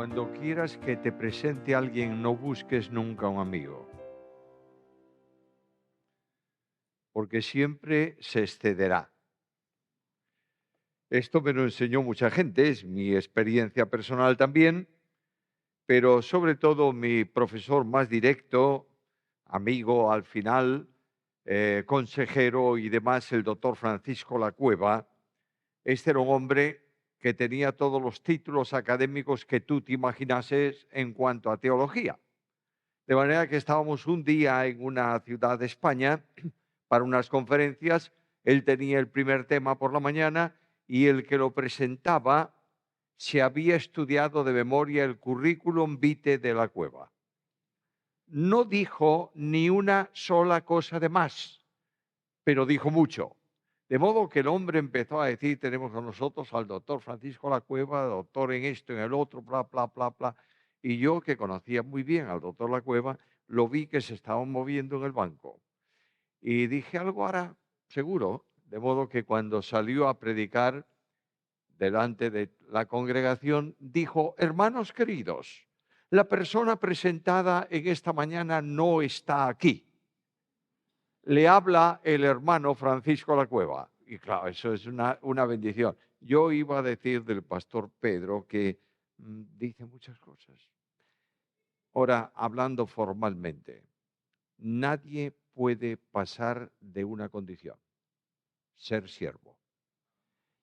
Cuando quieras que te presente a alguien, no busques nunca un amigo, porque siempre se excederá. Esto me lo enseñó mucha gente, es mi experiencia personal también, pero sobre todo mi profesor más directo, amigo al final, consejero y demás, el doctor Francisco Lacueva. Este era un hombre que tenía todos los títulos académicos que tú te imaginases en cuanto a teología. De manera que estábamos un día en una ciudad de España para unas conferencias. Él tenía el primer tema por la mañana y el que lo presentaba se había estudiado de memoria el currículum vitae de Lacueva. No dijo ni una sola cosa de más, pero dijo mucho. De modo que el hombre empezó a decir: tenemos con nosotros al doctor Francisco Lacueva, doctor en esto, en el otro, bla, bla, bla, bla. Y yo, que conocía muy bien al doctor Lacueva, lo vi que se estaba moviendo en el banco. Y dije: algo hará, seguro. De modo que cuando salió a predicar delante de la congregación, dijo: hermanos queridos, la persona presentada en esta mañana no está aquí. Le habla el hermano Francisco Lacueva. Y claro, eso es una bendición. Yo iba a decir del pastor Pedro que dice muchas cosas. Ahora, hablando formalmente, nadie puede pasar de una condición: ser siervo.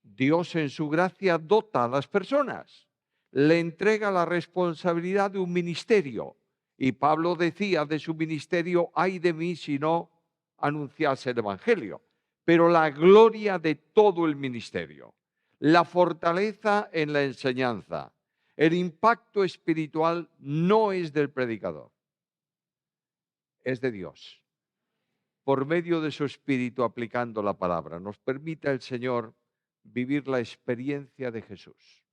Dios en su gracia dota a las personas, le entrega la responsabilidad de un ministerio. Y Pablo decía de su ministerio: ay de mí si no anunciase el Evangelio. Pero la gloria de todo el ministerio, la fortaleza en la enseñanza, el impacto espiritual no es del predicador, es de Dios. Por medio de su espíritu aplicando la palabra, nos permita el Señor vivir la experiencia de Jesús,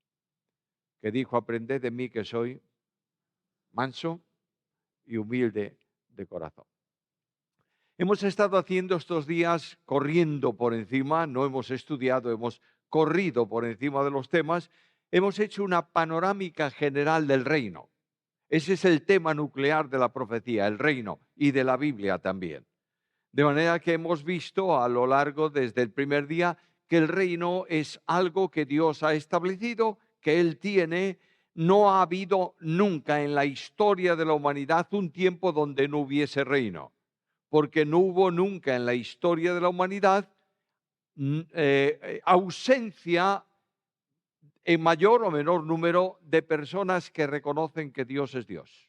que dijo: aprended de mí que soy manso y humilde de corazón. Hemos estado haciendo estos días corriendo por encima, no hemos estudiado, hemos corrido por encima de los temas, hemos hecho una panorámica general del reino. Ese es el tema nuclear de la profecía, el reino, y de la Biblia también. De manera que hemos visto a lo largo, desde el primer día, que el reino es algo que Dios ha establecido, que Él tiene. No ha habido nunca en la historia de la humanidad un tiempo donde no hubiese reino, porque no hubo nunca en la historia de la humanidad ausencia en mayor o menor número de personas que reconocen que Dios es Dios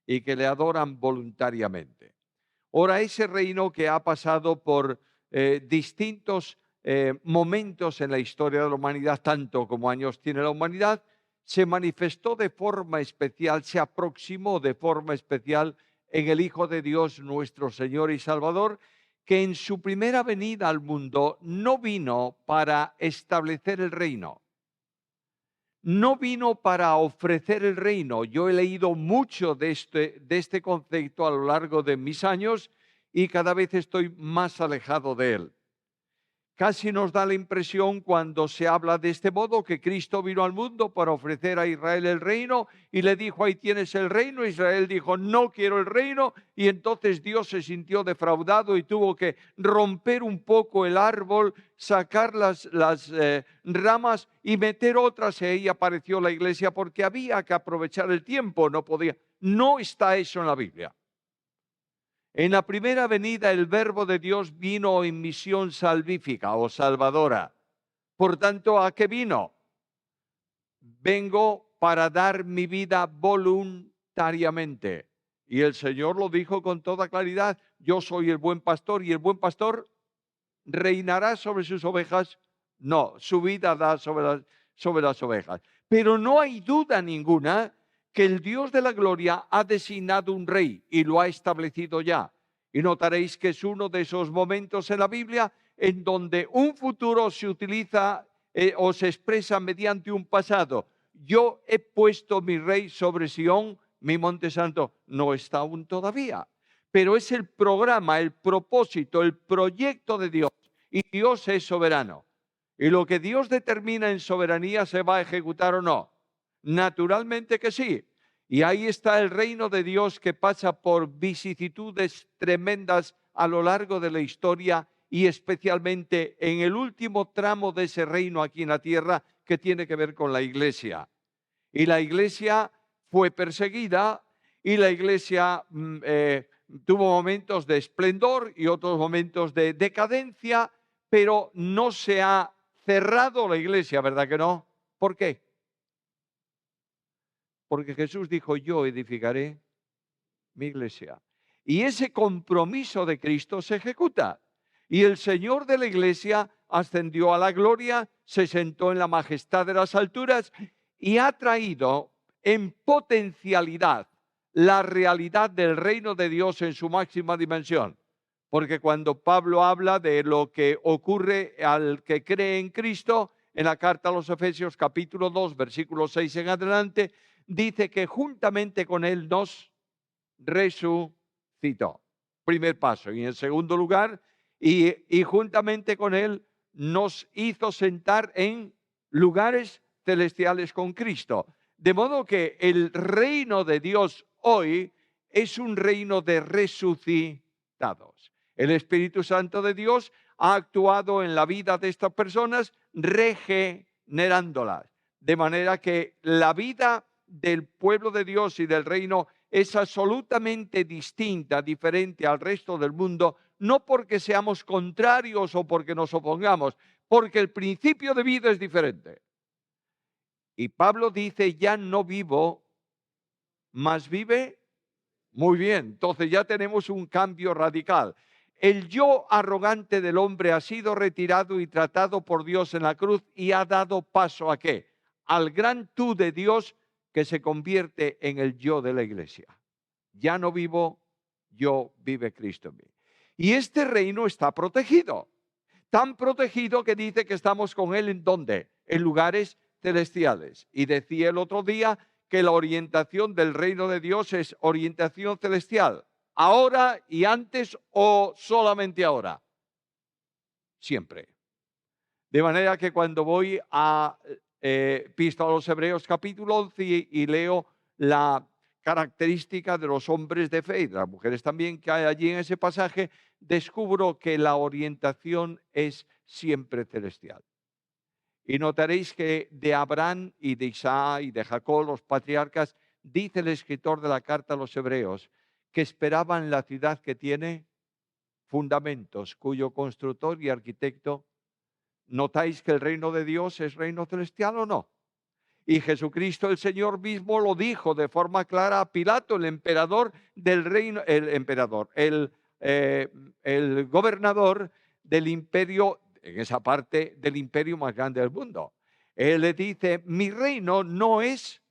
y que le adoran voluntariamente. Ahora, ese reino que ha pasado por distintos momentos en la historia de la humanidad, tanto como años tiene la humanidad, se manifestó de forma especial, se aproximó de forma especial en el Hijo de Dios, nuestro Señor y Salvador, que en su primera venida al mundo no vino para establecer el reino, no vino para ofrecer el reino. Yo he leído mucho de este concepto a lo largo de mis años y cada vez estoy más alejado de él. Casi nos da la impresión cuando se habla de este modo que Cristo vino al mundo para ofrecer a Israel el reino y le dijo: ahí tienes el reino. Israel dijo: no quiero el reino, y entonces Dios se sintió defraudado y tuvo que romper un poco el árbol, sacar las ramas y meter otras, y ahí apareció la iglesia, porque había que aprovechar el tiempo, no podía. No está eso en la Biblia. En la primera venida el Verbo de Dios vino en misión salvífica o salvadora. Por tanto, ¿a qué vino? Vengo para dar mi vida voluntariamente. Y el Señor lo dijo con toda claridad: yo soy el buen pastor, y el buen pastor reinará sobre sus ovejas. No, su vida da sobre las ovejas. Pero no hay duda ninguna que el Dios de la gloria ha designado un rey y lo ha establecido ya. Y notaréis que es uno de esos momentos en la Biblia en donde un futuro se utiliza o se expresa mediante un pasado. Yo he puesto mi rey sobre Sión, mi monte santo. No está aún todavía, pero es el programa, el propósito, el proyecto de Dios. Y Dios es soberano. Y lo que Dios determina en soberanía se va a ejecutar o no. Naturalmente que sí. Y ahí está el reino de Dios que pasa por vicisitudes tremendas a lo largo de la historia y especialmente en el último tramo de ese reino aquí en la tierra que tiene que ver con la iglesia. Y la iglesia fue perseguida y la iglesia tuvo momentos de esplendor y otros momentos de decadencia, pero no se ha cerrado la iglesia, ¿verdad que no? ¿Por qué? Porque Jesús dijo, yo edificaré mi iglesia. Y ese compromiso de Cristo se ejecuta. Y el Señor de la iglesia ascendió a la gloria, se sentó en la majestad de las alturas y ha traído en potencialidad la realidad del reino de Dios en su máxima dimensión. Porque cuando Pablo habla de lo que ocurre al que cree en Cristo, en la carta a los Efesios capítulo 2, versículo 6 en adelante, dice que juntamente con Él nos resucitó. Primer paso. Y en segundo lugar, y juntamente con Él nos hizo sentar en lugares celestiales con Cristo. De modo que el reino de Dios hoy es un reino de resucitados. El Espíritu Santo de Dios ha actuado en la vida de estas personas regenerándolas. De manera que la vida del pueblo de Dios y del reino es absolutamente distinta, diferente al resto del mundo, no porque seamos contrarios o porque nos opongamos, porque el principio de vida es diferente. Y Pablo dice, ya no vivo, mas vive. Muy bien, entonces ya tenemos un cambio radical. El yo arrogante del hombre ha sido retirado y tratado por Dios en la cruz y ha dado paso ¿a qué? Al gran tú de Dios que se convierte en el yo de la iglesia. Ya no vivo yo, vive Cristo en mí. Y este reino está protegido, tan protegido que dice que estamos con Él ¿en dónde? En lugares celestiales. Y decía el otro día que la orientación del reino de Dios es orientación celestial. ¿Ahora y antes o solamente ahora? Siempre. De manera que cuando voy a Epístola a los Hebreos capítulo 11 y leo la característica de los hombres de fe y de las mujeres también que hay allí en ese pasaje, descubro que la orientación es siempre celestial. Y notaréis que de Abraham y de Isaac y de Jacob, los patriarcas, dice el escritor de la carta a los Hebreos, que esperaban la ciudad que tiene fundamentos, cuyo constructor y arquitecto. ¿Notáis que el reino de Dios es reino celestial o no? Y Jesucristo el Señor mismo lo dijo de forma clara a Pilato, el emperador del reino, el gobernador del imperio, en esa parte del imperio más grande del mundo. Él le dice, mi reino no es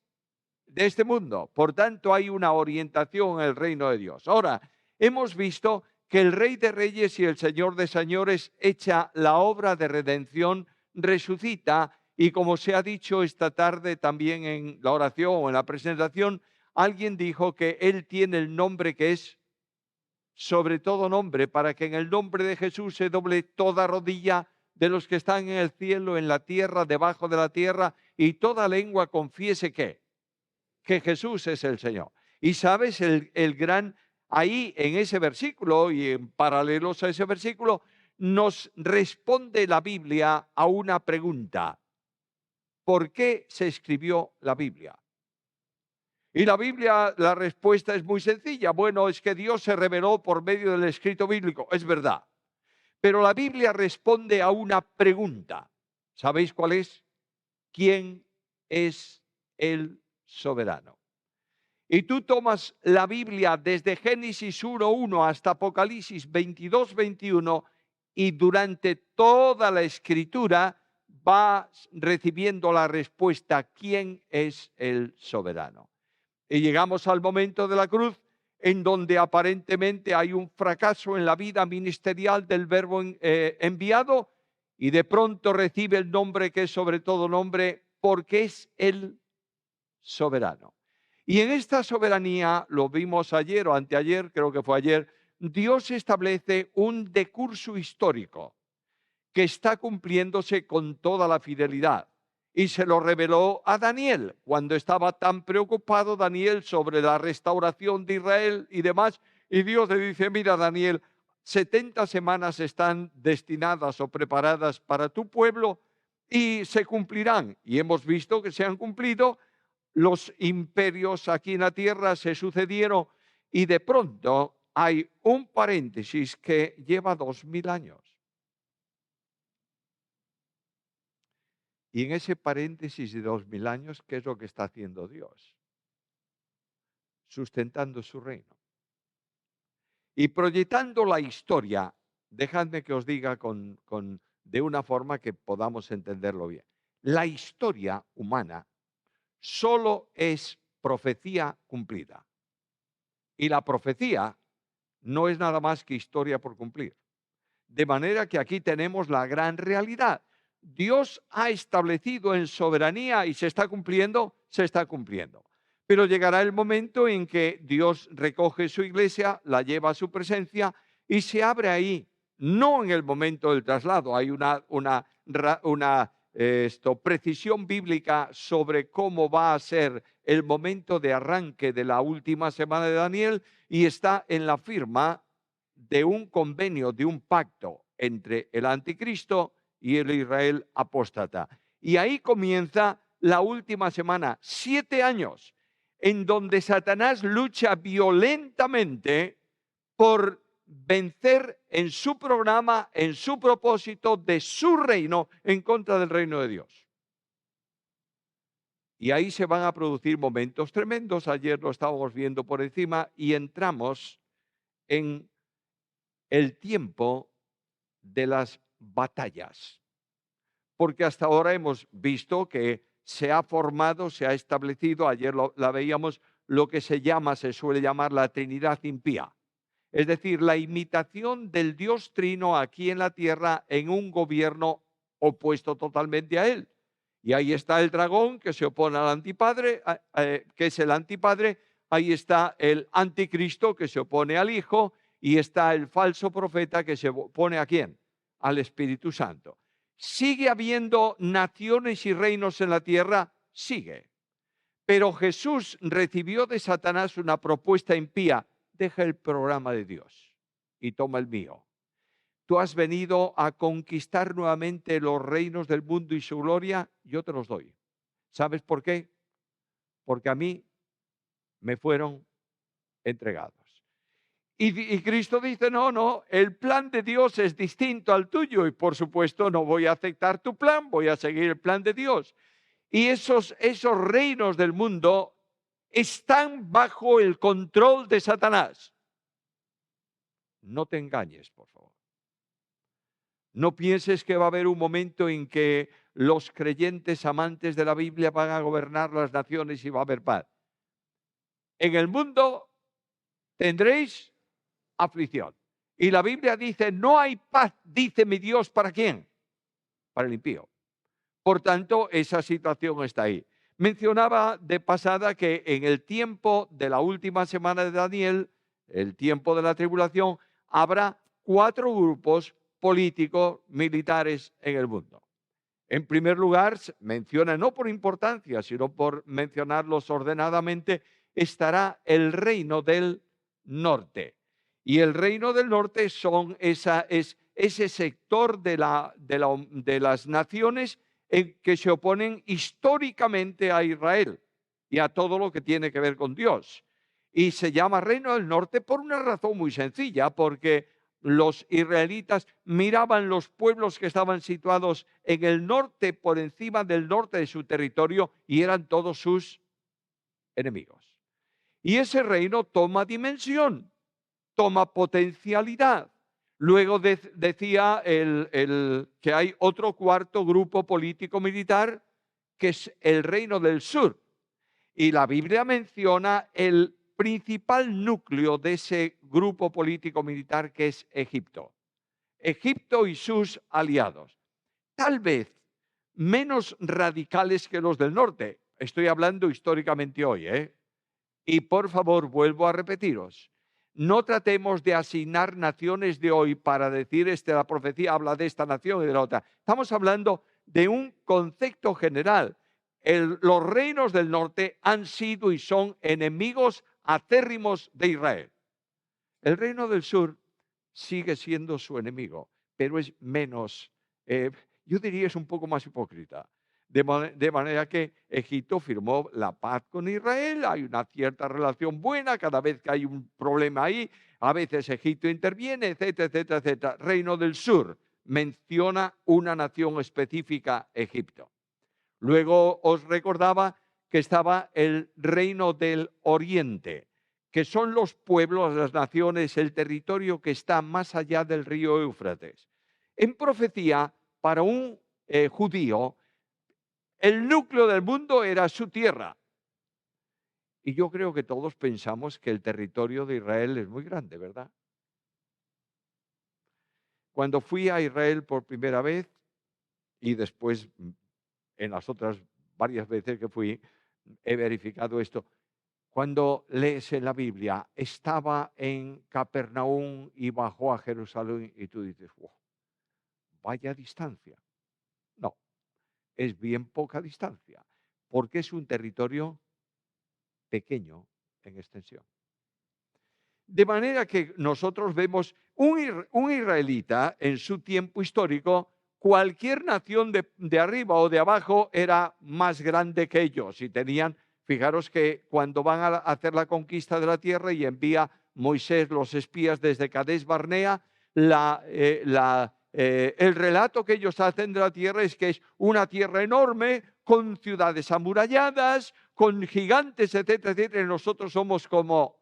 de este mundo, por tanto hay una orientación en el reino de Dios. Ahora, hemos visto que el Rey de Reyes y el Señor de Señores echa la obra de redención, resucita, y como se ha dicho esta tarde también en la oración o en la presentación, alguien dijo que Él tiene el nombre que es sobre todo nombre, para que en el nombre de Jesús se doble toda rodilla de los que están en el cielo, en la tierra, debajo de la tierra, y toda lengua confiese que Jesús es el Señor. Y sabes, el gran, ahí en ese versículo y en paralelos a ese versículo, nos responde la Biblia a una pregunta. ¿Por qué se escribió la Biblia? Y la Biblia, la respuesta es muy sencilla. Bueno, es que Dios se reveló por medio del escrito bíblico, es verdad. Pero la Biblia responde a una pregunta. ¿Sabéis cuál es? ¿Quién es el soberano? Y tú tomas la Biblia desde Génesis 1:1 hasta Apocalipsis 22:21 y durante toda la escritura vas recibiendo la respuesta, ¿quién es el soberano? Y llegamos al momento de la cruz en donde aparentemente hay un fracaso en la vida ministerial del verbo enviado y de pronto recibe el nombre que es sobre todo nombre porque es el soberano. Y en esta soberanía, lo vimos ayer o anteayer, creo que fue ayer, Dios establece un decurso histórico que está cumpliéndose con toda la fidelidad. y se lo reveló a Daniel cuando estaba tan preocupado Daniel sobre la restauración de Israel y demás. Y Dios le dice, mira Daniel, 70 semanas están destinadas o preparadas para tu pueblo y se cumplirán. Y hemos visto que se han cumplido. Los imperios aquí en la tierra se sucedieron y de pronto hay un paréntesis que lleva 2000 años. Y en ese paréntesis de 2000 años, ¿qué es lo que está haciendo Dios? Sustentando su reino. Y proyectando la historia, dejadme que os diga de una forma que podamos entenderlo bien. La historia humana solo es profecía cumplida. Y la profecía no es nada más que historia por cumplir. De manera que aquí tenemos la gran realidad. Dios ha establecido en soberanía y se está cumpliendo, se está cumpliendo. Pero llegará el momento en que Dios recoge su iglesia, la lleva a su presencia y se abre ahí, no en el momento del traslado. Hay una precisión bíblica sobre cómo va a ser el momento de arranque de la última semana de Daniel y está en la firma de un convenio, de un pacto entre el anticristo y el Israel apóstata. Y ahí comienza la última semana, 7 años, en donde Satanás lucha violentamente por vencer en su programa, en su propósito de su reino en contra del reino de Dios. Y ahí se van a producir momentos tremendos. Ayer lo estábamos viendo por encima y entramos en el tiempo de las batallas. Porque hasta ahora hemos visto que se ha formado, se ha establecido, ayer la veíamos, lo que se suele llamar la Trinidad impía. Es decir, la imitación del Dios Trino aquí en la tierra en un gobierno opuesto totalmente a él. Y ahí está el dragón que se opone al antipadre, que es el antipadre. Ahí está el anticristo que se opone al Hijo. Y está el falso profeta que se opone ¿a quién? Al Espíritu Santo. ¿Sigue habiendo naciones y reinos en la tierra? Sigue. Pero Jesús recibió de Satanás una propuesta impía. Deja el programa de Dios y toma el mío. Tú has venido a conquistar nuevamente los reinos del mundo y su gloria, yo te los doy. ¿Sabes por qué? Porque a mí me fueron entregados. Y Cristo dice, no, el plan de Dios es distinto al tuyo y por supuesto no voy a aceptar tu plan, voy a seguir el plan de Dios. Y esos reinos del mundo están bajo el control de Satanás. No te engañes, por favor. No pienses que va a haber un momento en que los creyentes amantes de la Biblia van a gobernar las naciones y va a haber paz. En el mundo tendréis aflicción. Y la Biblia dice, no hay paz, dice mi Dios, ¿para quién? Para el impío. Por tanto, esa situación está ahí. Mencionaba de pasada que en el tiempo de la última semana de Daniel, el tiempo de la tribulación, habrá 4 grupos políticos, militares en el mundo. En primer lugar, menciona, no por importancia, sino por mencionarlos ordenadamente, estará el reino del norte. Y el reino del norte es ese sector de las naciones en que se oponen históricamente a Israel y a todo lo que tiene que ver con Dios. Y se llama reino del norte por una razón muy sencilla, porque los israelitas miraban los pueblos que estaban situados en el norte, por encima del norte de su territorio, y eran todos sus enemigos. Y ese reino toma dimensión, toma potencialidad. Luego decía que hay otro cuarto grupo político-militar, que es el reino del sur. Y la Biblia menciona el principal núcleo de ese grupo político-militar, que es Egipto. Egipto y sus aliados. Tal vez menos radicales que los del norte. Estoy hablando históricamente hoy, ¿eh? Y por favor, vuelvo a repetiros. No tratemos de asignar naciones de hoy para decir, la profecía habla de esta nación y de la otra. Estamos hablando de un concepto general. Los reinos del norte han sido y son enemigos acérrimos de Israel. El reino del sur sigue siendo su enemigo, pero es menos, yo diría es un poco más hipócrita. De manera que Egipto firmó la paz con Israel, hay una cierta relación buena, cada vez que hay un problema ahí, a veces Egipto interviene, etcétera, etcétera, etcétera. Reino del sur menciona una nación específica, Egipto. Luego os recordaba que estaba el reino del oriente, que son los pueblos, las naciones, el territorio que está más allá del río Éufrates. En profecía, para un judío, el núcleo del mundo era su tierra. Y yo creo que todos pensamos que el territorio de Israel es muy grande, ¿verdad? Cuando fui a Israel por primera vez y después en las otras varias veces que fui, he verificado esto. Cuando lees en la Biblia, estaba en Capernaum y bajó a Jerusalén y tú dices, wow, vaya distancia. No, es bien poca distancia, porque es un territorio pequeño en extensión. De manera que nosotros vemos un israelita en su tiempo histórico, cualquier nación de arriba o de abajo era más grande que ellos y tenían, fijaros que cuando van a hacer la conquista de la tierra y envía Moisés los espías desde Cades Barnea, el relato que ellos hacen de la tierra es que es una tierra enorme, con ciudades amuralladas, con gigantes, etcétera, etcétera, y nosotros somos como,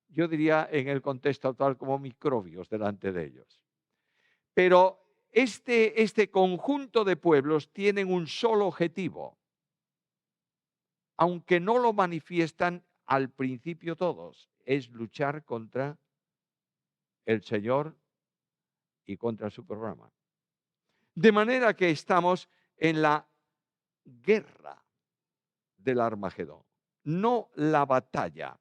yo diría en el contexto actual, como microbios delante de ellos. Pero este conjunto de pueblos tienen un solo objetivo, aunque no lo manifiestan al principio todos, es luchar contra el Señor y contra su programa. De manera que estamos en la guerra del Armagedón, no la batalla.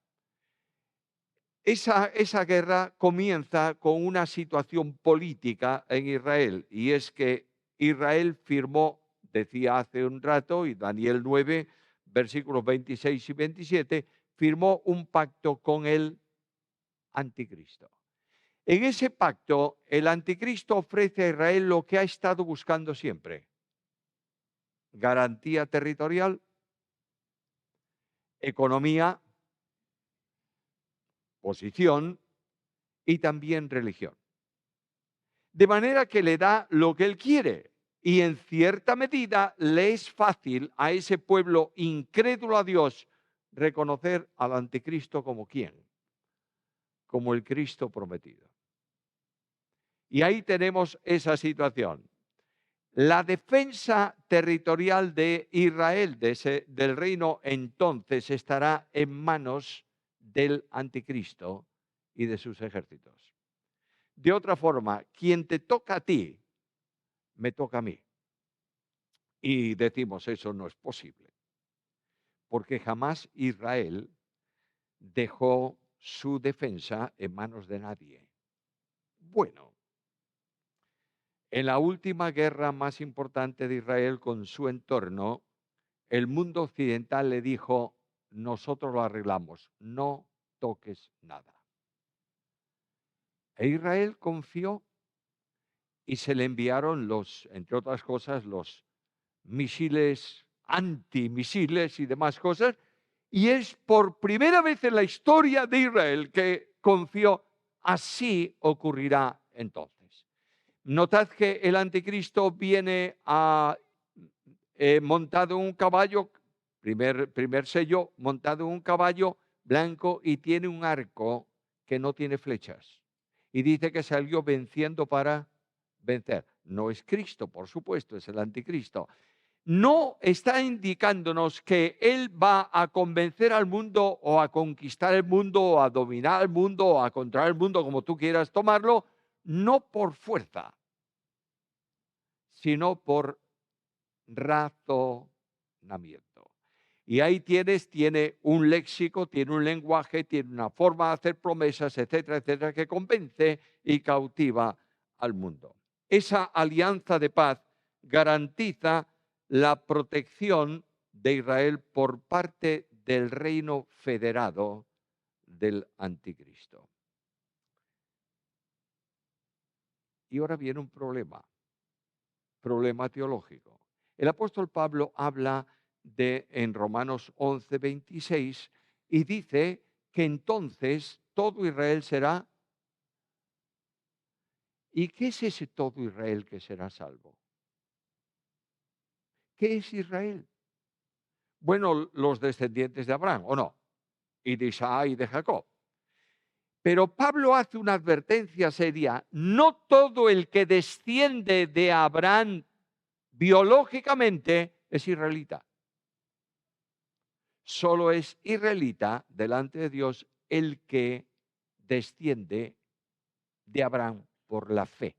Esa guerra comienza con una situación política en Israel, y es que Israel firmó, decía hace un rato, y Daniel 9, versículos 26 y 27, firmó un pacto con el anticristo. En ese pacto, el anticristo ofrece a Israel lo que ha estado buscando siempre: garantía territorial, economía, posición y también religión. De manera que le da lo que él quiere y en cierta medida le es fácil a ese pueblo incrédulo a Dios reconocer al anticristo como quién, como el Cristo prometido. Y ahí tenemos esa situación. La defensa territorial de Israel, del reino, entonces estará en manos del anticristo y de sus ejércitos. De otra forma, quien te toca a ti, me toca a mí. Y decimos, eso no es posible, porque jamás Israel dejó su defensa en manos de nadie. Bueno, en la última guerra más importante de Israel con su entorno, el mundo occidental le dijo, nosotros lo arreglamos, no toques nada. E Israel confió y se le enviaron entre otras cosas, los misiles, antimisiles y demás cosas, y es por primera vez en la historia de Israel que confió, así ocurrirá entonces. Notad que el anticristo viene montado en un caballo, primer sello, montado en un caballo blanco y tiene un arco que no tiene flechas. Y dice que salió venciendo para vencer. No es Cristo, por supuesto, es el anticristo. No está indicándonos que Él va a convencer al mundo o a conquistar el mundo o a dominar el mundo o a controlar el mundo, como tú quieras tomarlo, no por fuerza, sino por razonamiento. Y ahí tiene un léxico, tiene un lenguaje, tiene una forma de hacer promesas, etcétera, etcétera, que convence y cautiva al mundo. Esa alianza de paz garantiza la protección de Israel por parte del reino federado del anticristo. Y ahora viene un problema teológico. El apóstol Pablo habla en Romanos 11:26 y dice que entonces todo Israel será. ¿Y qué es ese todo Israel que será salvo? ¿Qué es Israel? Bueno, los descendientes de Abraham, ¿o no? Y de Isaac y de Jacob. Pero Pablo hace una advertencia seria. No todo el que desciende de Abraham biológicamente es israelita. Solo es israelita delante de Dios el que desciende de Abraham por la fe.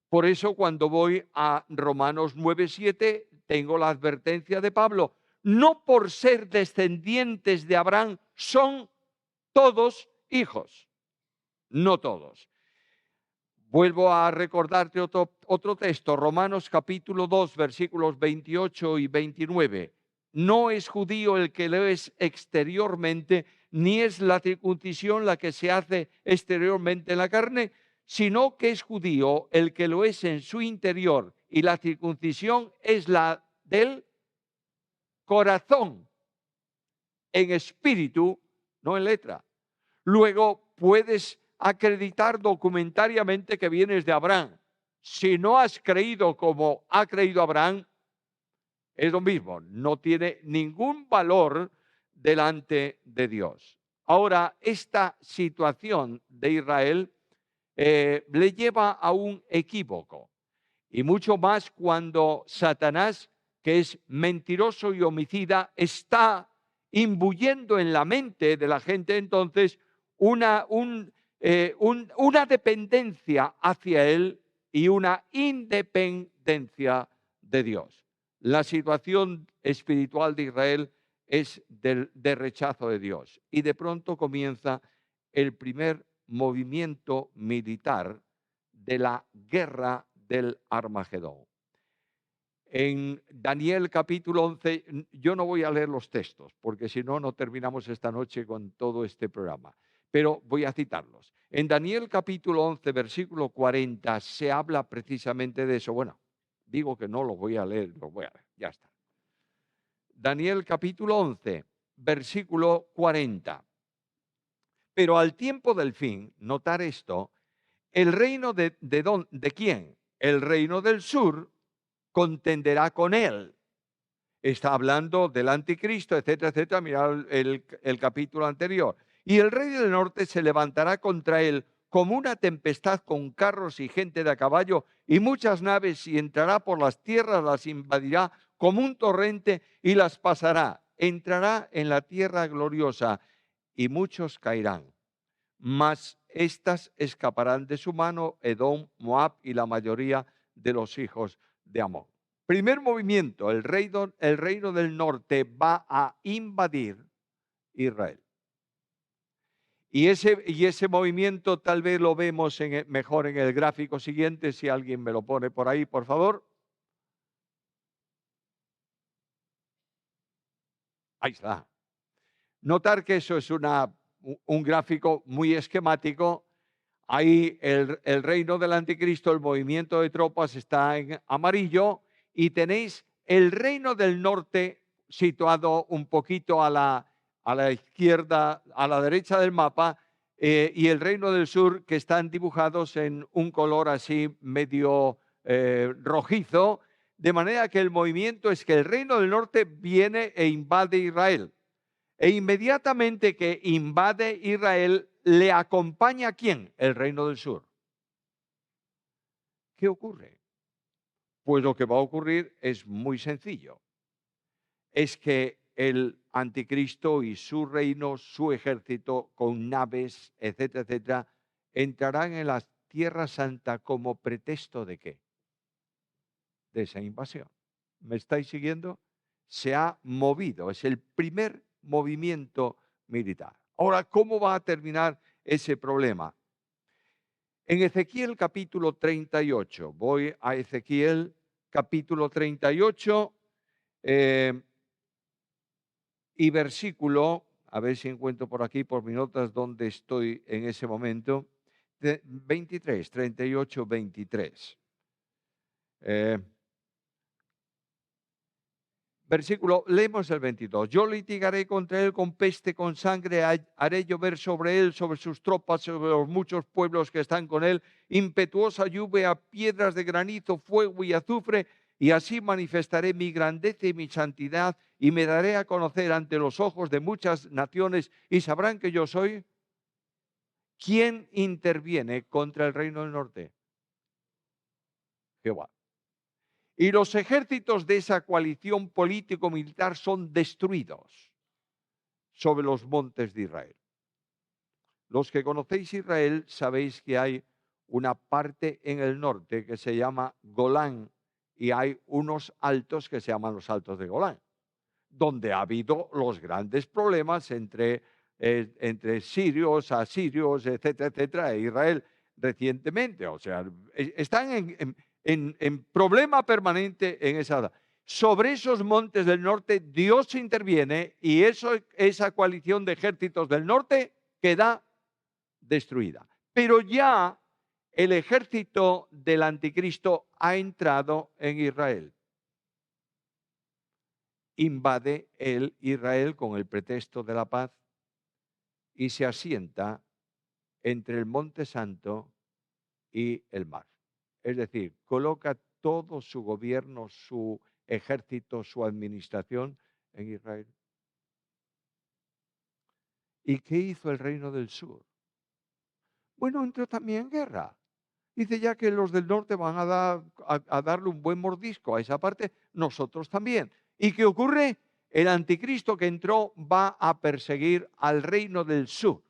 Por eso cuando voy a Romanos 9:7 tengo la advertencia de Pablo. No por ser descendientes de Abraham son todos hijos. No todos. Vuelvo a recordarte otro texto, Romanos capítulo 2, versículos 28 y 29. No es judío el que lo es exteriormente, ni es la circuncisión la que se hace exteriormente en la carne, sino que es judío el que lo es en su interior, y la circuncisión es la del corazón, en espíritu, no en letra. Luego puedes acreditar documentariamente que vienes de Abraham. Si no has creído como ha creído Abraham, es lo mismo, no tiene ningún valor delante de Dios. Ahora, esta situación de Israel le lleva a un equívoco, y mucho más cuando Satanás, que es mentiroso y homicida, está imbuyendo en la mente de la gente entonces una dependencia hacia él y una independencia de Dios. La situación espiritual de Israel es de rechazo de Dios. Y de pronto comienza el primer movimiento militar de la guerra del Armagedón. En Daniel capítulo 11, yo no voy a leer los textos, porque si no, no terminamos esta noche con todo este programa, pero voy a citarlos. En Daniel capítulo 11, versículo 40, se habla precisamente de eso. Bueno, digo que no lo voy a leer, lo voy a leer, ya está. Daniel capítulo 11, versículo 40. Pero al tiempo del fin, notar esto, el reino ¿de quién? El reino del sur contenderá con él. Está hablando del anticristo, etcétera, etcétera. Mirad el capítulo anterior. Y el rey del norte se levantará contra él como una tempestad con carros y gente de a caballo y muchas naves, y entrará por las tierras, las invadirá como un torrente y las pasará. Entrará en la tierra gloriosa y muchos caerán. Mas estas escaparán de su mano, Edom, Moab y la mayoría de los hijos de Amón. Primer movimiento, el reino del norte va a invadir Israel. Y ese movimiento tal vez lo vemos mejor en el gráfico siguiente, si alguien me lo pone por ahí, por favor. Ahí está. Notar que eso es un gráfico muy esquemático. Ahí el reino del anticristo, el movimiento de tropas está en amarillo, y tenéis el reino del norte situado un poquito a la izquierda, a la derecha del mapa, y el reino del sur, que están dibujados en un color así medio rojizo, de manera que el movimiento es que el reino del norte viene e invade Israel. E inmediatamente que invade Israel, ¿le acompaña quién? El reino del sur. ¿Qué ocurre? Pues lo que va a ocurrir es muy sencillo. Es que el anticristo y su reino, su ejército con naves, etcétera, etcétera, entrarán en la Tierra Santa como pretexto ¿de qué? De esa invasión. ¿Me estáis siguiendo? Se ha movido, es el primer movimiento militar. Ahora, ¿cómo va a terminar ese problema? En Ezequiel capítulo 38, voy a Ezequiel capítulo 38 eh, y versículo, a ver si encuentro por aquí, por mis notas, donde estoy en ese momento, 23, 38, 23. Eh, Versículo, leemos el 22. Yo litigaré contra él con peste, con sangre, haré llover sobre él, sobre sus tropas, sobre los muchos pueblos que están con él, impetuosa lluvia, piedras de granizo, fuego y azufre, y así manifestaré mi grandeza y mi santidad, y me daré a conocer ante los ojos de muchas naciones, y sabrán que yo soy. ¿Quién interviene contra el reino del norte? Jehová. Y los ejércitos de esa coalición político-militar son destruidos sobre los montes de Israel. Los que conocéis Israel sabéis que hay una parte en el norte que se llama Golán y hay unos altos que se llaman los altos de Golán, donde ha habido los grandes problemas entre sirios, asirios, etcétera, etcétera, e Israel recientemente. O sea, están en problema permanente en esa. Sobre esos montes del norte, Dios interviene y esa coalición de ejércitos del norte queda destruida. Pero ya el ejército del anticristo ha entrado en Israel. Invade el Israel con el pretexto de la paz y se asienta entre el Monte Santo y el mar. Es decir, coloca todo su gobierno, su ejército, su administración en Israel. ¿Y qué hizo el reino del sur? Bueno, entró también en guerra. Dice ya que los del norte van a darle un buen mordisco a esa parte, nosotros también. ¿Y qué ocurre? El anticristo que entró va a perseguir al reino del sur.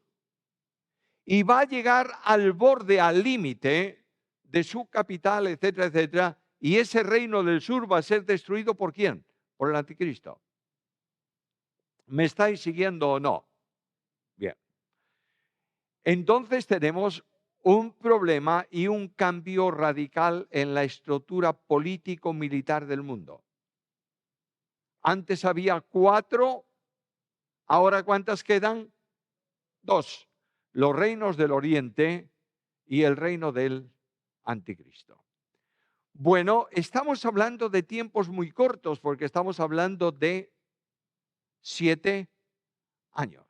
Y va a llegar al borde, al límite de su capital, etcétera, etcétera. Y ese reino del sur va a ser destruido ¿por quién? Por el anticristo. ¿Me estáis siguiendo o no? Bien. Entonces tenemos un problema y un cambio radical en la estructura político-militar del mundo. Antes había 4, ahora ¿cuántas quedan? 2. Los reinos del Oriente y el reino del Anticristo. Bueno, estamos hablando de tiempos muy cortos porque estamos hablando de 7 años.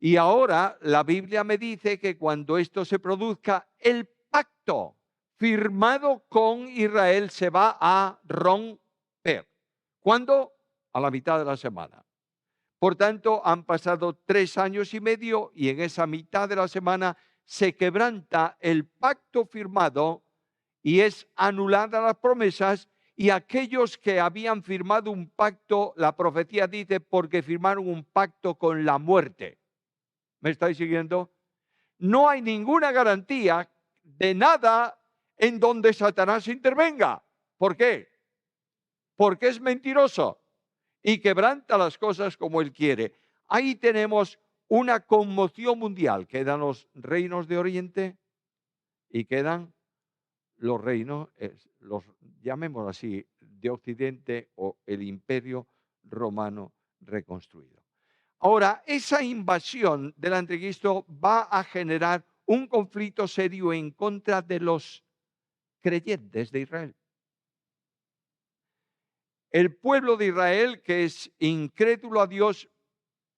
Y ahora la Biblia me dice que cuando esto se produzca, el pacto firmado con Israel se va a romper. ¿Cuándo? A la mitad de la semana. Por tanto, han pasado 3 años y medio y en esa mitad de la semana se quebranta el pacto firmado y es anulada las promesas y aquellos que habían firmado un pacto, la profecía dice, porque firmaron un pacto con la muerte. ¿Me estáis siguiendo? No hay ninguna garantía de nada en donde Satanás intervenga. ¿Por qué? Porque es mentiroso y quebranta las cosas como él quiere. Ahí tenemos una conmoción mundial. Quedan los reinos de Oriente y quedan los reinos, los llamémoslo así, de Occidente o el imperio romano reconstruido. Ahora, esa invasión del anticristo va a generar un conflicto serio en contra de los creyentes de Israel. El pueblo de Israel, que es incrédulo a Dios,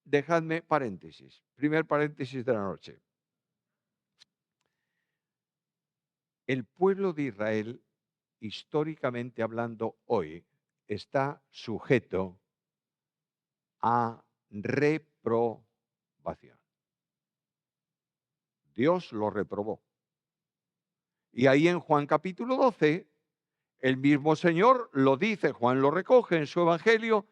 dejadme paréntesis, primer paréntesis de la noche. El pueblo de Israel, históricamente hablando hoy, está sujeto a reprobación. Dios lo reprobó. Y ahí en Juan capítulo 12, el mismo Señor lo dice, Juan lo recoge en su evangelio,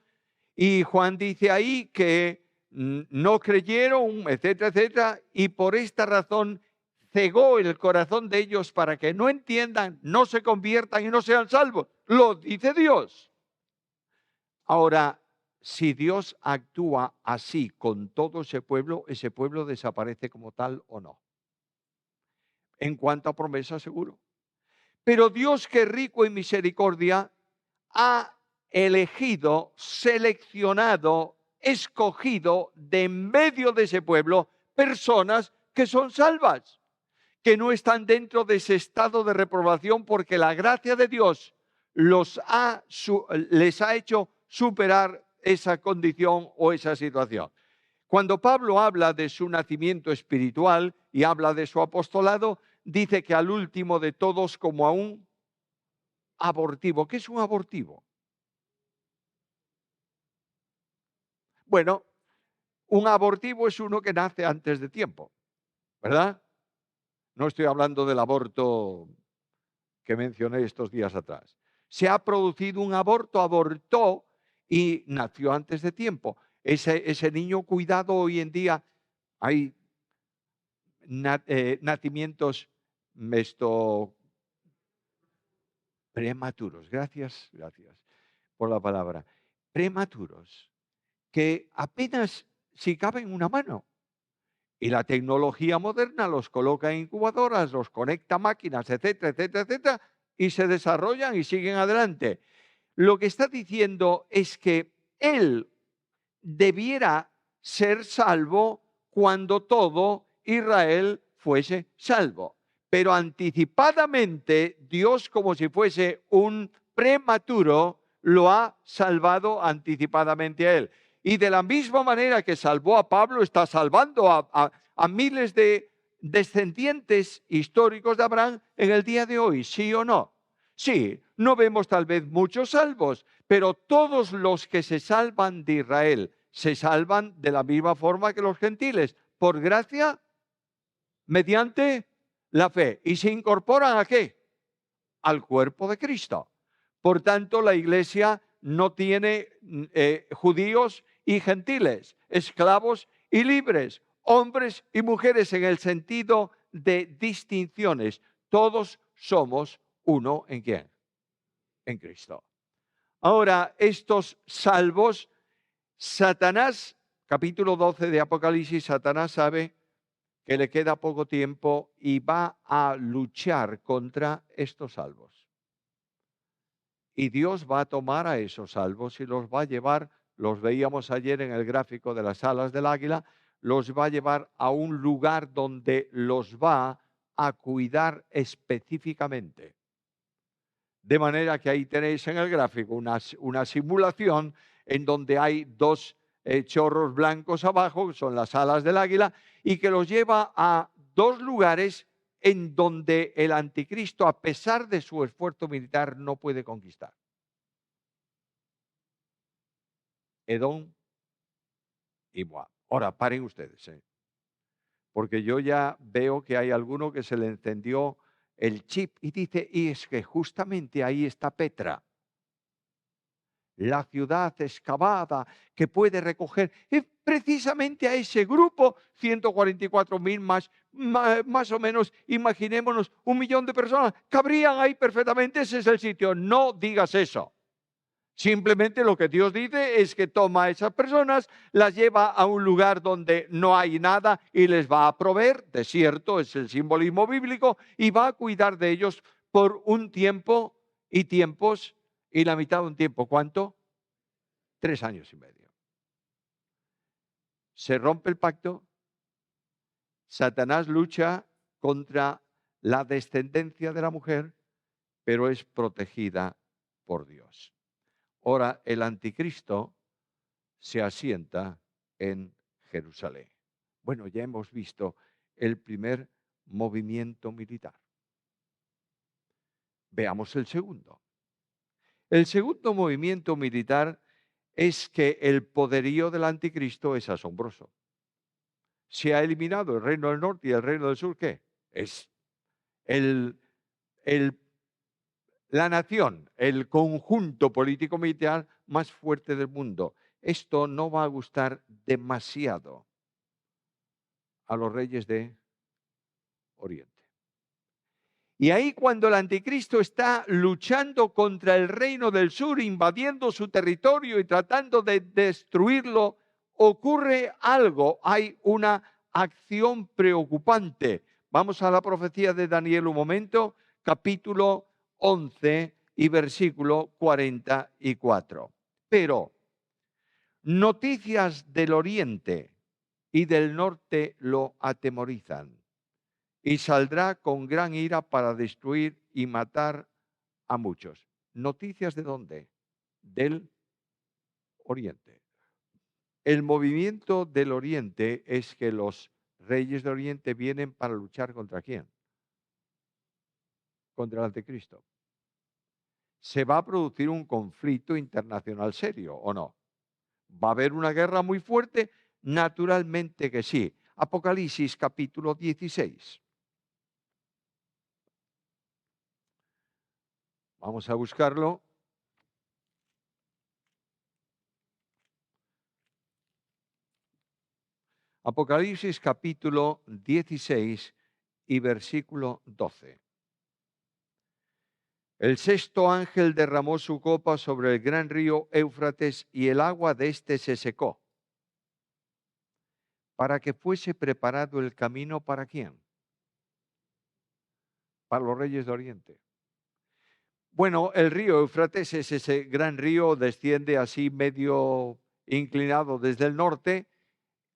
y Juan dice ahí que no creyeron, etcétera, etcétera, y por esta razón cegó el corazón de ellos para que no entiendan, no se conviertan y no sean salvos. Lo dice Dios. Ahora, si Dios actúa así con todo ese pueblo desaparece como tal o no. En cuanto a promesa, seguro. Pero Dios, que es rico en misericordia, ha elegido, seleccionado, escogido de en medio de ese pueblo personas que son salvas, que no están dentro de ese estado de reprobación, porque la gracia de Dios les ha hecho superar esa condición o esa situación. Cuando Pablo habla de su nacimiento espiritual y habla de su apostolado, dice que al último de todos como a un abortivo. ¿Qué es un abortivo? Bueno, un abortivo es uno que nace antes de tiempo, ¿verdad? No estoy hablando del aborto que mencioné estos días atrás. Se ha producido un aborto, abortó y nació antes de tiempo. Ese niño cuidado hoy en día, hay nacimientos esto, prematuros. Gracias, gracias por la palabra. Prematuros, que apenas si caben una mano. Y la tecnología moderna los coloca en incubadoras, los conecta a máquinas, etcétera, etcétera, etcétera, y se desarrollan y siguen adelante. Lo que está diciendo es que él debiera ser salvo cuando todo Israel fuese salvo. Pero anticipadamente Dios, como si fuese un prematuro, lo ha salvado anticipadamente a él. Y de la misma manera que salvó a Pablo, está salvando a miles de descendientes históricos de Abraham en el día de hoy, ¿sí o no? Sí, no vemos tal vez muchos salvos, pero todos los que se salvan de Israel se salvan de la misma forma que los gentiles, por gracia, mediante la fe. ¿Y se incorporan a qué? Al cuerpo de Cristo. Por tanto, la iglesia no tiene judíos y gentiles, esclavos y libres, hombres y mujeres en el sentido de distinciones. Todos somos uno en ¿quién? En Cristo. Ahora, estos salvos, Satanás, capítulo 12 de Apocalipsis, Satanás sabe que le queda poco tiempo y va a luchar contra estos salvos. Y Dios va a tomar a esos salvos y los va a llevar, los veíamos ayer en el gráfico de las alas del águila, los va a llevar a un lugar donde los va a cuidar específicamente. De manera que ahí tenéis en el gráfico una simulación en donde hay dos chorros blancos abajo, que son las alas del águila, y que los lleva a dos lugares en donde el anticristo, a pesar de su esfuerzo militar, no puede conquistar. Edom y Moab. Ahora, paren ustedes, porque yo ya veo que hay alguno que se le encendió el chip y dice, y es que justamente ahí está Petra, la ciudad excavada que puede recoger precisamente a ese grupo, 144.000 más o menos, imaginémonos 1.000.000 de personas, cabrían ahí perfectamente, ese es el sitio. No digas eso. Simplemente lo que Dios dice es que toma a esas personas, las lleva a un lugar donde no hay nada y les va a proveer, desierto es el simbolismo bíblico, y va a cuidar de ellos por un tiempo y tiempos y la mitad de un tiempo. ¿Cuánto? 3 años y medio. Se rompe el pacto, Satanás lucha contra la descendencia de la mujer, pero es protegida por Dios. Ahora el anticristo se asienta en Jerusalén. Bueno, ya hemos visto el primer movimiento militar. Veamos el segundo. El segundo movimiento militar es que el poderío del anticristo es asombroso. Se ha eliminado el reino del norte y el reino del sur, ¿qué? Es el, la nación, el conjunto político-militar más fuerte del mundo. Esto no va a gustar demasiado a los reyes de Oriente. Y ahí cuando el anticristo está luchando contra el reino del sur, invadiendo su territorio y tratando de destruirlo, ocurre algo, hay una acción preocupante. Vamos a la profecía de Daniel un momento, capítulo 11 y versículo 44. Pero noticias del oriente y del norte lo atemorizan, y saldrá con gran ira para destruir y matar a muchos. ¿Noticias de dónde? Del oriente. El movimiento del oriente es que los reyes de oriente vienen para luchar contra quién? Contra el anticristo. ¿Se va a producir un conflicto internacional serio o no? ¿Va a haber una guerra muy fuerte? Naturalmente que sí. Apocalipsis capítulo 16. Vamos a buscarlo. Apocalipsis capítulo 16 y versículo 12. El sexto ángel derramó su copa sobre el gran río Éufrates y el agua de éste se secó, para que fuese preparado el camino ¿para quién? Para los reyes de Oriente. Bueno, el río Éufrates es ese gran río, desciende así medio inclinado desde el norte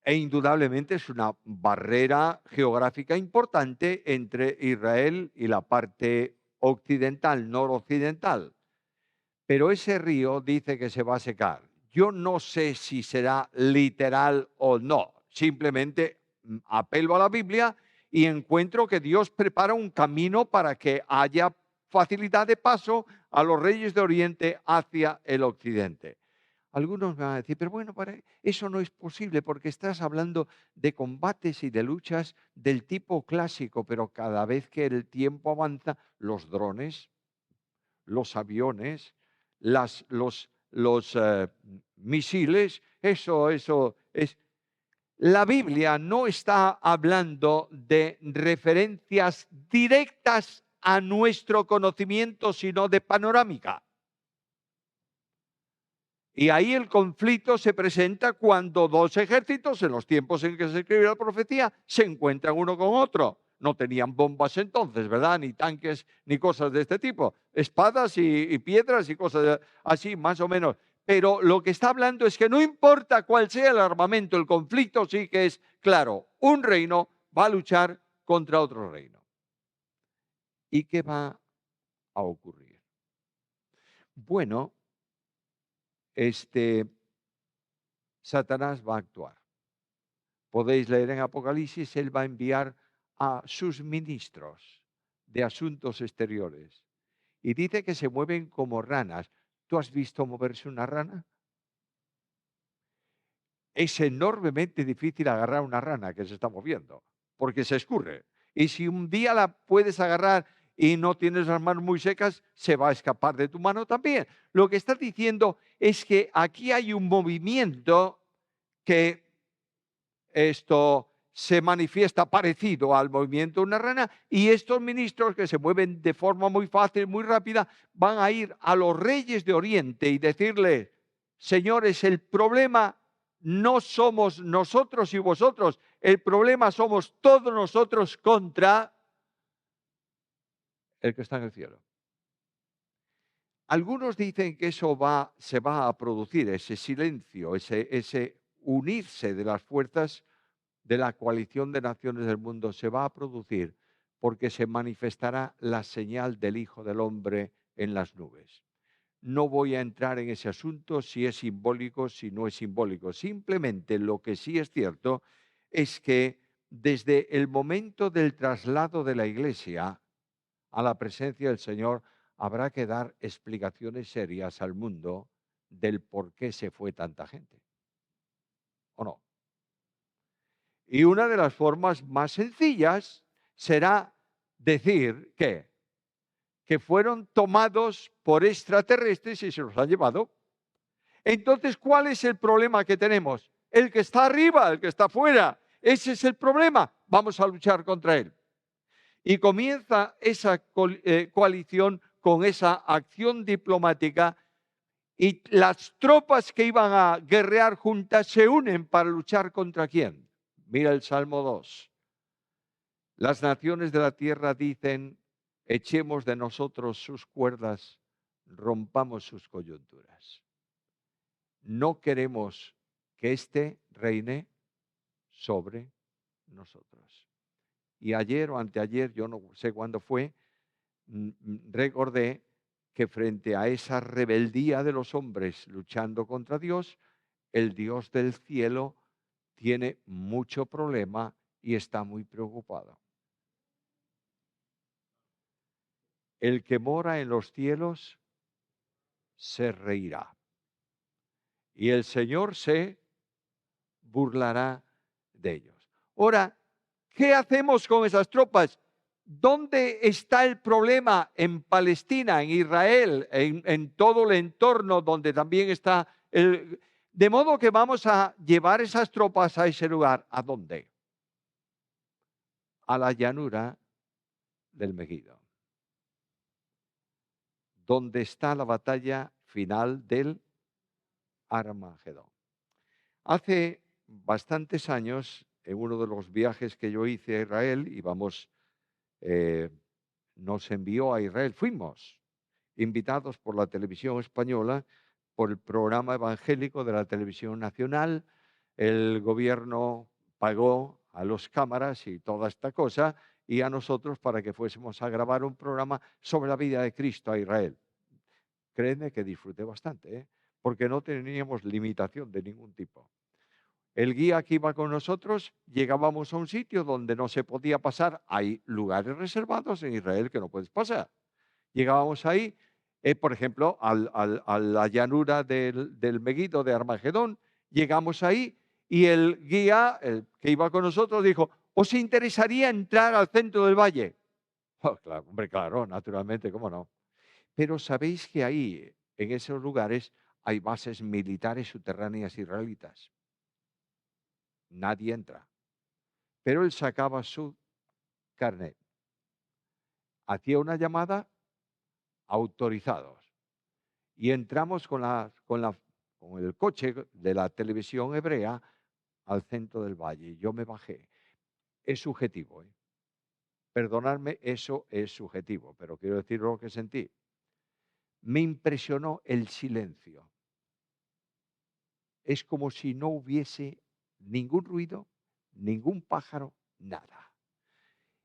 e indudablemente es una barrera geográfica importante entre Israel y la parte occidental, noroccidental. Pero ese río dice que se va a secar. Yo no sé si será literal o no. Simplemente apelo a la Biblia y encuentro que Dios prepara un camino para que haya facilidad de paso a los reyes de Oriente hacia el occidente. Algunos me van a decir, pero bueno, eso no es posible porque estás hablando de combates y de luchas del tipo clásico, pero cada vez que el tiempo avanza, los drones, los aviones, los misiles, eso es. La Biblia no está hablando de referencias directas a nuestro conocimiento, sino de panorámica. Y ahí el conflicto se presenta cuando dos ejércitos, en los tiempos en que se escribió la profecía, se encuentran uno con otro. No tenían bombas entonces, ¿verdad? Ni tanques, ni cosas de este tipo. Espadas y piedras y cosas así, más o menos. Pero lo que está hablando es que no importa cuál sea el armamento, el conflicto sí que es claro. Un reino va a luchar contra otro reino. ¿Y qué va a ocurrir? Bueno, Satanás va a actuar. Podéis leer en Apocalipsis, él va a enviar a sus ministros de asuntos exteriores. Y dice que se mueven como ranas. ¿Tú has visto moverse una rana? Es enormemente difícil agarrar una rana que se está moviendo, porque se escurre. Y si un día la puedes agarrar y no tienes las manos muy secas, se va a escapar de tu mano también. Lo que está diciendo es que aquí hay un movimiento que esto se manifiesta parecido al movimiento de una rana y estos ministros que se mueven de forma muy fácil, muy rápida, van a ir a los reyes de Oriente y decirles, señores, el problema no somos nosotros y vosotros, el problema somos todos nosotros contra el que está en el cielo. Algunos dicen que eso se va a producir, ese silencio, ese unirse de las fuerzas de la coalición de naciones del mundo se va a producir porque se manifestará la señal del Hijo del Hombre en las nubes. No voy a entrar en ese asunto si es simbólico, si no es simbólico. Simplemente lo que sí es cierto es que desde el momento del traslado de la Iglesia a la presencia del Señor habrá que dar explicaciones serias al mundo del por qué se fue tanta gente. ¿O no? Y una de las formas más sencillas será decir que fueron tomados por extraterrestres y se los han llevado. Entonces, ¿cuál es el problema que tenemos? El que está arriba, el que está afuera. Ese es el problema. Vamos a luchar contra él. Y comienza esa coalición con esa acción diplomática y las tropas que iban a guerrear juntas se unen para luchar contra quién. Mira el Salmo 2. Las naciones de la tierra dicen, echemos de nosotros sus cuerdas, rompamos sus coyunturas. No queremos que éste reine sobre nosotros. Y ayer o anteayer, yo no sé cuándo fue, recordé que frente a esa rebeldía de los hombres luchando contra Dios, el Dios del cielo tiene mucho problema y está muy preocupado. El que mora en los cielos se reirá y el Señor se burlará de ellos. Ahora, ¿qué hacemos con esas tropas? ¿Dónde está el problema? En Palestina, en Israel, en todo el entorno donde también está el... De modo que vamos a llevar esas tropas a ese lugar. ¿A dónde? A la llanura del Megido, donde está la batalla final del Armagedón. Hace bastantes años, en uno de los viajes que yo hice a Israel, nos envió a Israel, fuimos invitados por la televisión española, por el programa evangélico de la televisión nacional. El gobierno pagó a los cámaras y toda esta cosa, y a nosotros para que fuésemos a grabar un programa sobre la vida de Cristo a Israel. Créeme que disfruté bastante, porque no teníamos limitación de ningún tipo. El guía que iba con nosotros, llegábamos a un sitio donde no se podía pasar. Hay lugares reservados en Israel que no puedes pasar. Llegábamos ahí, por ejemplo, a la llanura del Megido de Armagedón. Llegamos ahí y el guía que iba con nosotros dijo, ¿os interesaría entrar al centro del valle? Oh, claro, hombre, claro, naturalmente, ¿cómo no? Pero sabéis que ahí, en esos lugares, hay bases militares subterráneas israelitas. Nadie entra. Pero él sacaba su carnet. Hacía una llamada, autorizados. Y entramos con el coche de la televisión hebrea al centro del valle. Yo me bajé. Es subjetivo, ¿eh? Perdonadme, eso es subjetivo, pero quiero decir lo que sentí. Me impresionó el silencio. Es como si no hubiese ningún ruido, ningún pájaro, nada.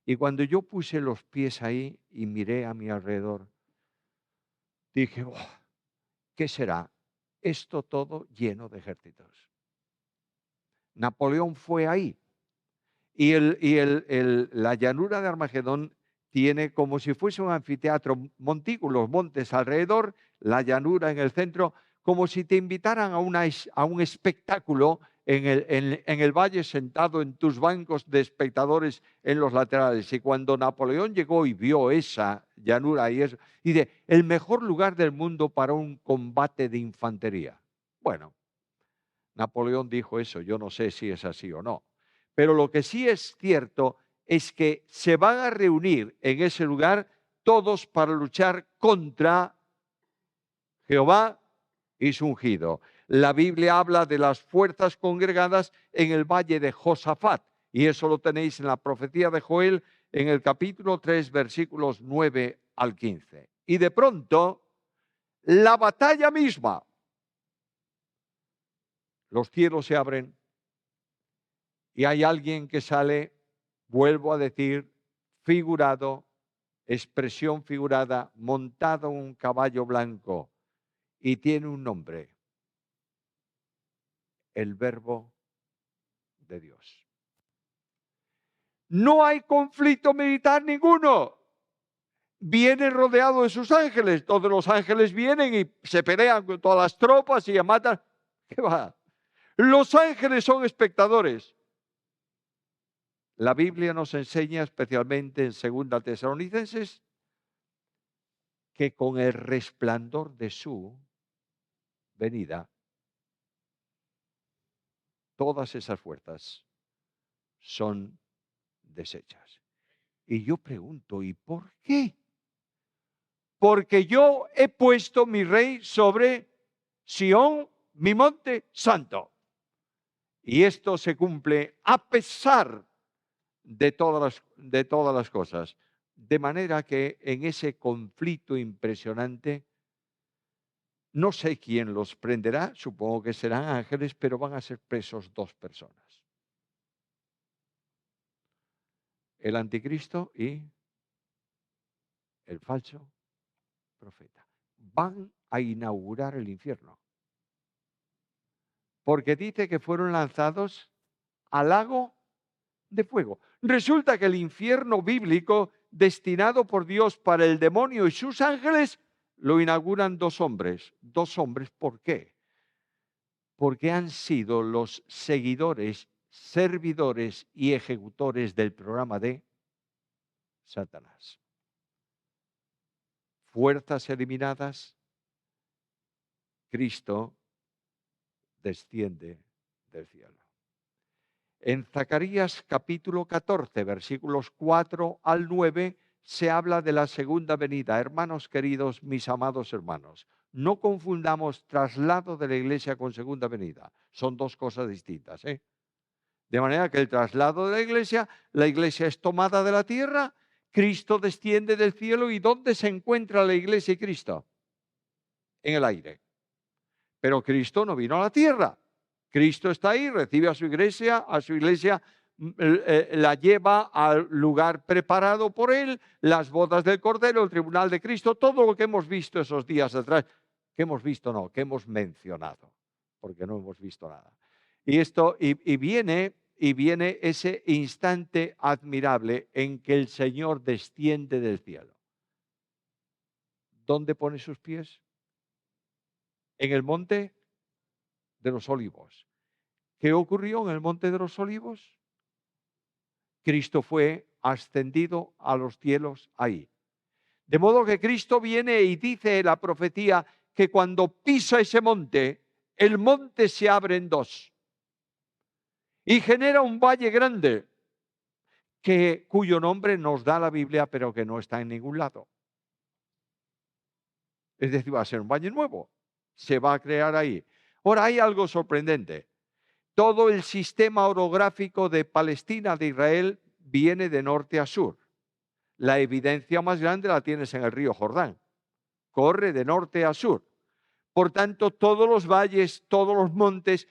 Y cuando yo puse los pies ahí y miré a mi alrededor, dije, oh, ¿qué será? Esto todo lleno de ejércitos. Napoleón fue ahí. Y la llanura de Armagedón tiene como si fuese un anfiteatro, montículos, montes alrededor, la llanura en el centro, como si te invitaran a un espectáculo en el valle, sentado en tus bancos de espectadores en los laterales. Y cuando Napoleón llegó y vio esa llanura y eso, dice, el mejor lugar del mundo para un combate de infantería. Bueno, Napoleón dijo eso, yo no sé si es así o no. Pero lo que sí es cierto es que se van a reunir en ese lugar todos para luchar contra Jehová y su ungido. La Biblia habla de las fuerzas congregadas en el valle de Josafat, y eso lo tenéis en la profecía de Joel en el capítulo 3, versículos 9 al 15. Y de pronto, la batalla misma, los cielos se abren y hay alguien que sale, vuelvo a decir, figurado, expresión figurada, montado en un caballo blanco, y tiene un nombre: el Verbo de Dios. No hay conflicto militar ninguno. Viene rodeado de sus ángeles. Todos los ángeles vienen y se pelean con todas las tropas y matan. ¿Qué va? Los ángeles son espectadores. La Biblia nos enseña, especialmente en 2 Tesalonicenses, que con el resplandor de su venida, todas esas fuerzas son deshechas. Y yo pregunto, ¿y por qué? Porque yo he puesto mi rey sobre Sión, mi monte santo. Y esto se cumple a pesar de todas las cosas. De manera que en ese conflicto impresionante, no sé quién los prenderá, supongo que serán ángeles, pero van a ser presos dos personas, el anticristo y el falso profeta. Van a inaugurar el infierno, porque dice que fueron lanzados al lago de fuego. Resulta que el infierno bíblico, destinado por Dios para el demonio y sus ángeles, lo inauguran dos hombres. Dos hombres, ¿por qué? Porque han sido los seguidores, servidores y ejecutores del programa de Satanás. Fuerzas eliminadas, Cristo desciende del cielo. En Zacarías capítulo 14, versículos 4 al 9, se habla de la segunda venida. Hermanos queridos, mis amados hermanos, no confundamos traslado de la iglesia con segunda venida. Son dos cosas distintas, ¿eh? De manera que el traslado de la iglesia es tomada de la tierra, Cristo desciende del cielo. ¿Y dónde se encuentra la iglesia y Cristo? En el aire. Pero Cristo no vino a la tierra. Cristo está ahí, recibe a su iglesia la lleva al lugar preparado por él, las bodas del Cordero, el tribunal de Cristo, todo lo que hemos visto esos días atrás, que hemos visto no, que hemos mencionado, porque no hemos visto nada. Y viene ese instante admirable en que el Señor desciende del cielo. ¿Dónde pone sus pies? En el monte de los Olivos. ¿Qué ocurrió en el monte de los Olivos? Cristo fue ascendido a los cielos ahí. De modo que Cristo viene y dice la profecía que cuando pisa ese monte, el monte se abre en dos y genera un valle grande cuyo nombre nos da la Biblia, pero que no está en ningún lado. Es decir, va a ser un valle nuevo, se va a crear ahí. Ahora hay algo sorprendente. Todo el sistema orográfico de Palestina, de Israel, viene de norte a sur. La evidencia más grande la tienes en el río Jordán. Corre de norte a sur. Por tanto, todos los valles, todos los montes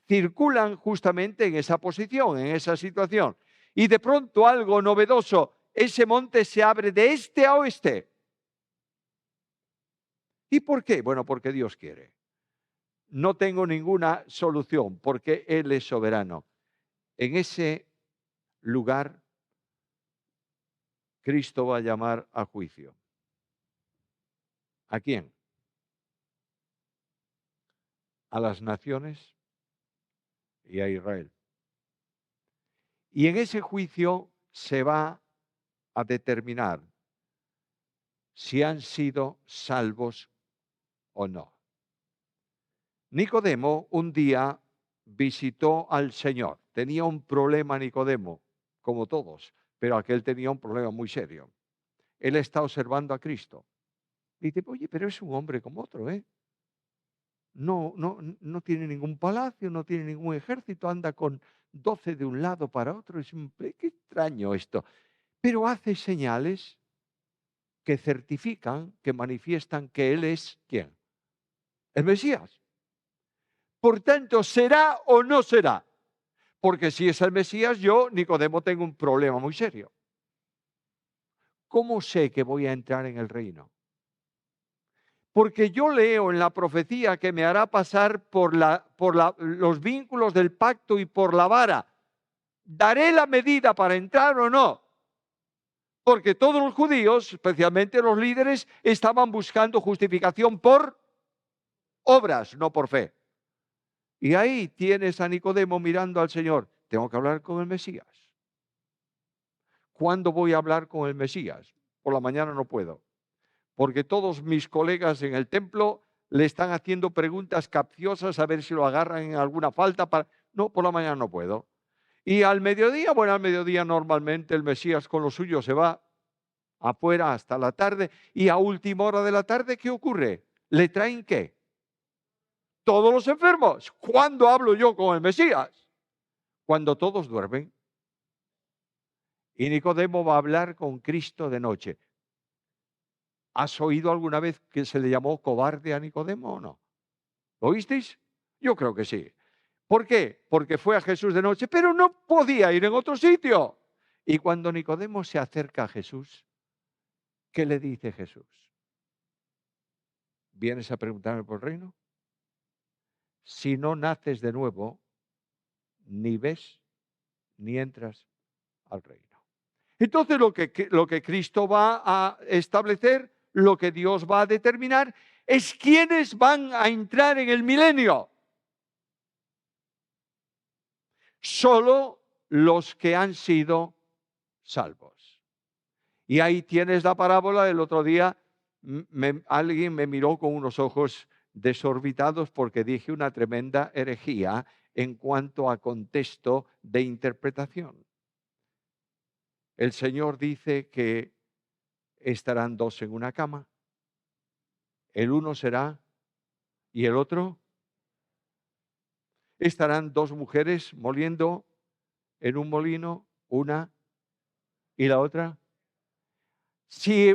circulan justamente en esa posición, en esa situación. Y de pronto algo novedoso, ese monte se abre de este a oeste. ¿Y por qué? Bueno, porque Dios quiere. No tengo ninguna solución, porque Él es soberano. En ese lugar, Cristo va a llamar a juicio. ¿A quién? A las naciones y a Israel. Y en ese juicio se va a determinar si han sido salvos o no. Nicodemo un día visitó al Señor. Tenía un problema Nicodemo, como todos, pero aquel tenía un problema muy serio. Él está observando a Cristo. Y dice, oye, pero es un hombre como otro, ¿eh? No tiene ningún palacio, no tiene ningún ejército, anda con 12 de un lado para otro. Qué extraño esto. Pero hace señales que certifican, que manifiestan que Él es, ¿quién? El Mesías. Por tanto, ¿será o no será? Porque si es el Mesías, yo, Nicodemo, tengo un problema muy serio. ¿Cómo sé que voy a entrar en el reino? Porque yo leo en la profecía que me hará pasar por los vínculos del pacto y por la vara. ¿Daré la medida para entrar o no? Porque todos los judíos, especialmente los líderes, estaban buscando justificación por obras, no por fe. Y ahí tienes a Nicodemo mirando al Señor. Tengo que hablar con el Mesías. ¿Cuándo voy a hablar con el Mesías? Por la mañana no puedo. Porque todos mis colegas en el templo le están haciendo preguntas capciosas a ver si lo agarran en alguna falta. No, por la mañana no puedo. Y al mediodía, bueno, al mediodía normalmente el Mesías con lo suyo se va afuera hasta la tarde. Y a última hora de la tarde, ¿qué ocurre? ¿Le traen qué? Todos los enfermos. ¿Cuándo hablo yo con el Mesías? Cuando todos duermen. Y Nicodemo va a hablar con Cristo de noche. ¿Has oído alguna vez que se le llamó cobarde a Nicodemo o no? ¿Lo oísteis? Yo creo que sí. ¿Por qué? Porque fue a Jesús de noche, pero no podía ir en otro sitio. Y cuando Nicodemo se acerca a Jesús, ¿qué le dice Jesús? ¿Vienes a preguntarme por el reino? Si no naces de nuevo, ni ves ni entras al reino. Entonces lo que Cristo va a establecer, lo que Dios va a determinar, es quiénes van a entrar en el milenio. Solo los que han sido salvos. Y ahí tienes la parábola del otro día. Alguien me miró con unos ojos desorbitados porque dije una tremenda herejía en cuanto a contexto de interpretación. El Señor dice que estarán dos en una cama. El uno será y el otro. Estarán dos mujeres moliendo en un molino, una y la otra. Si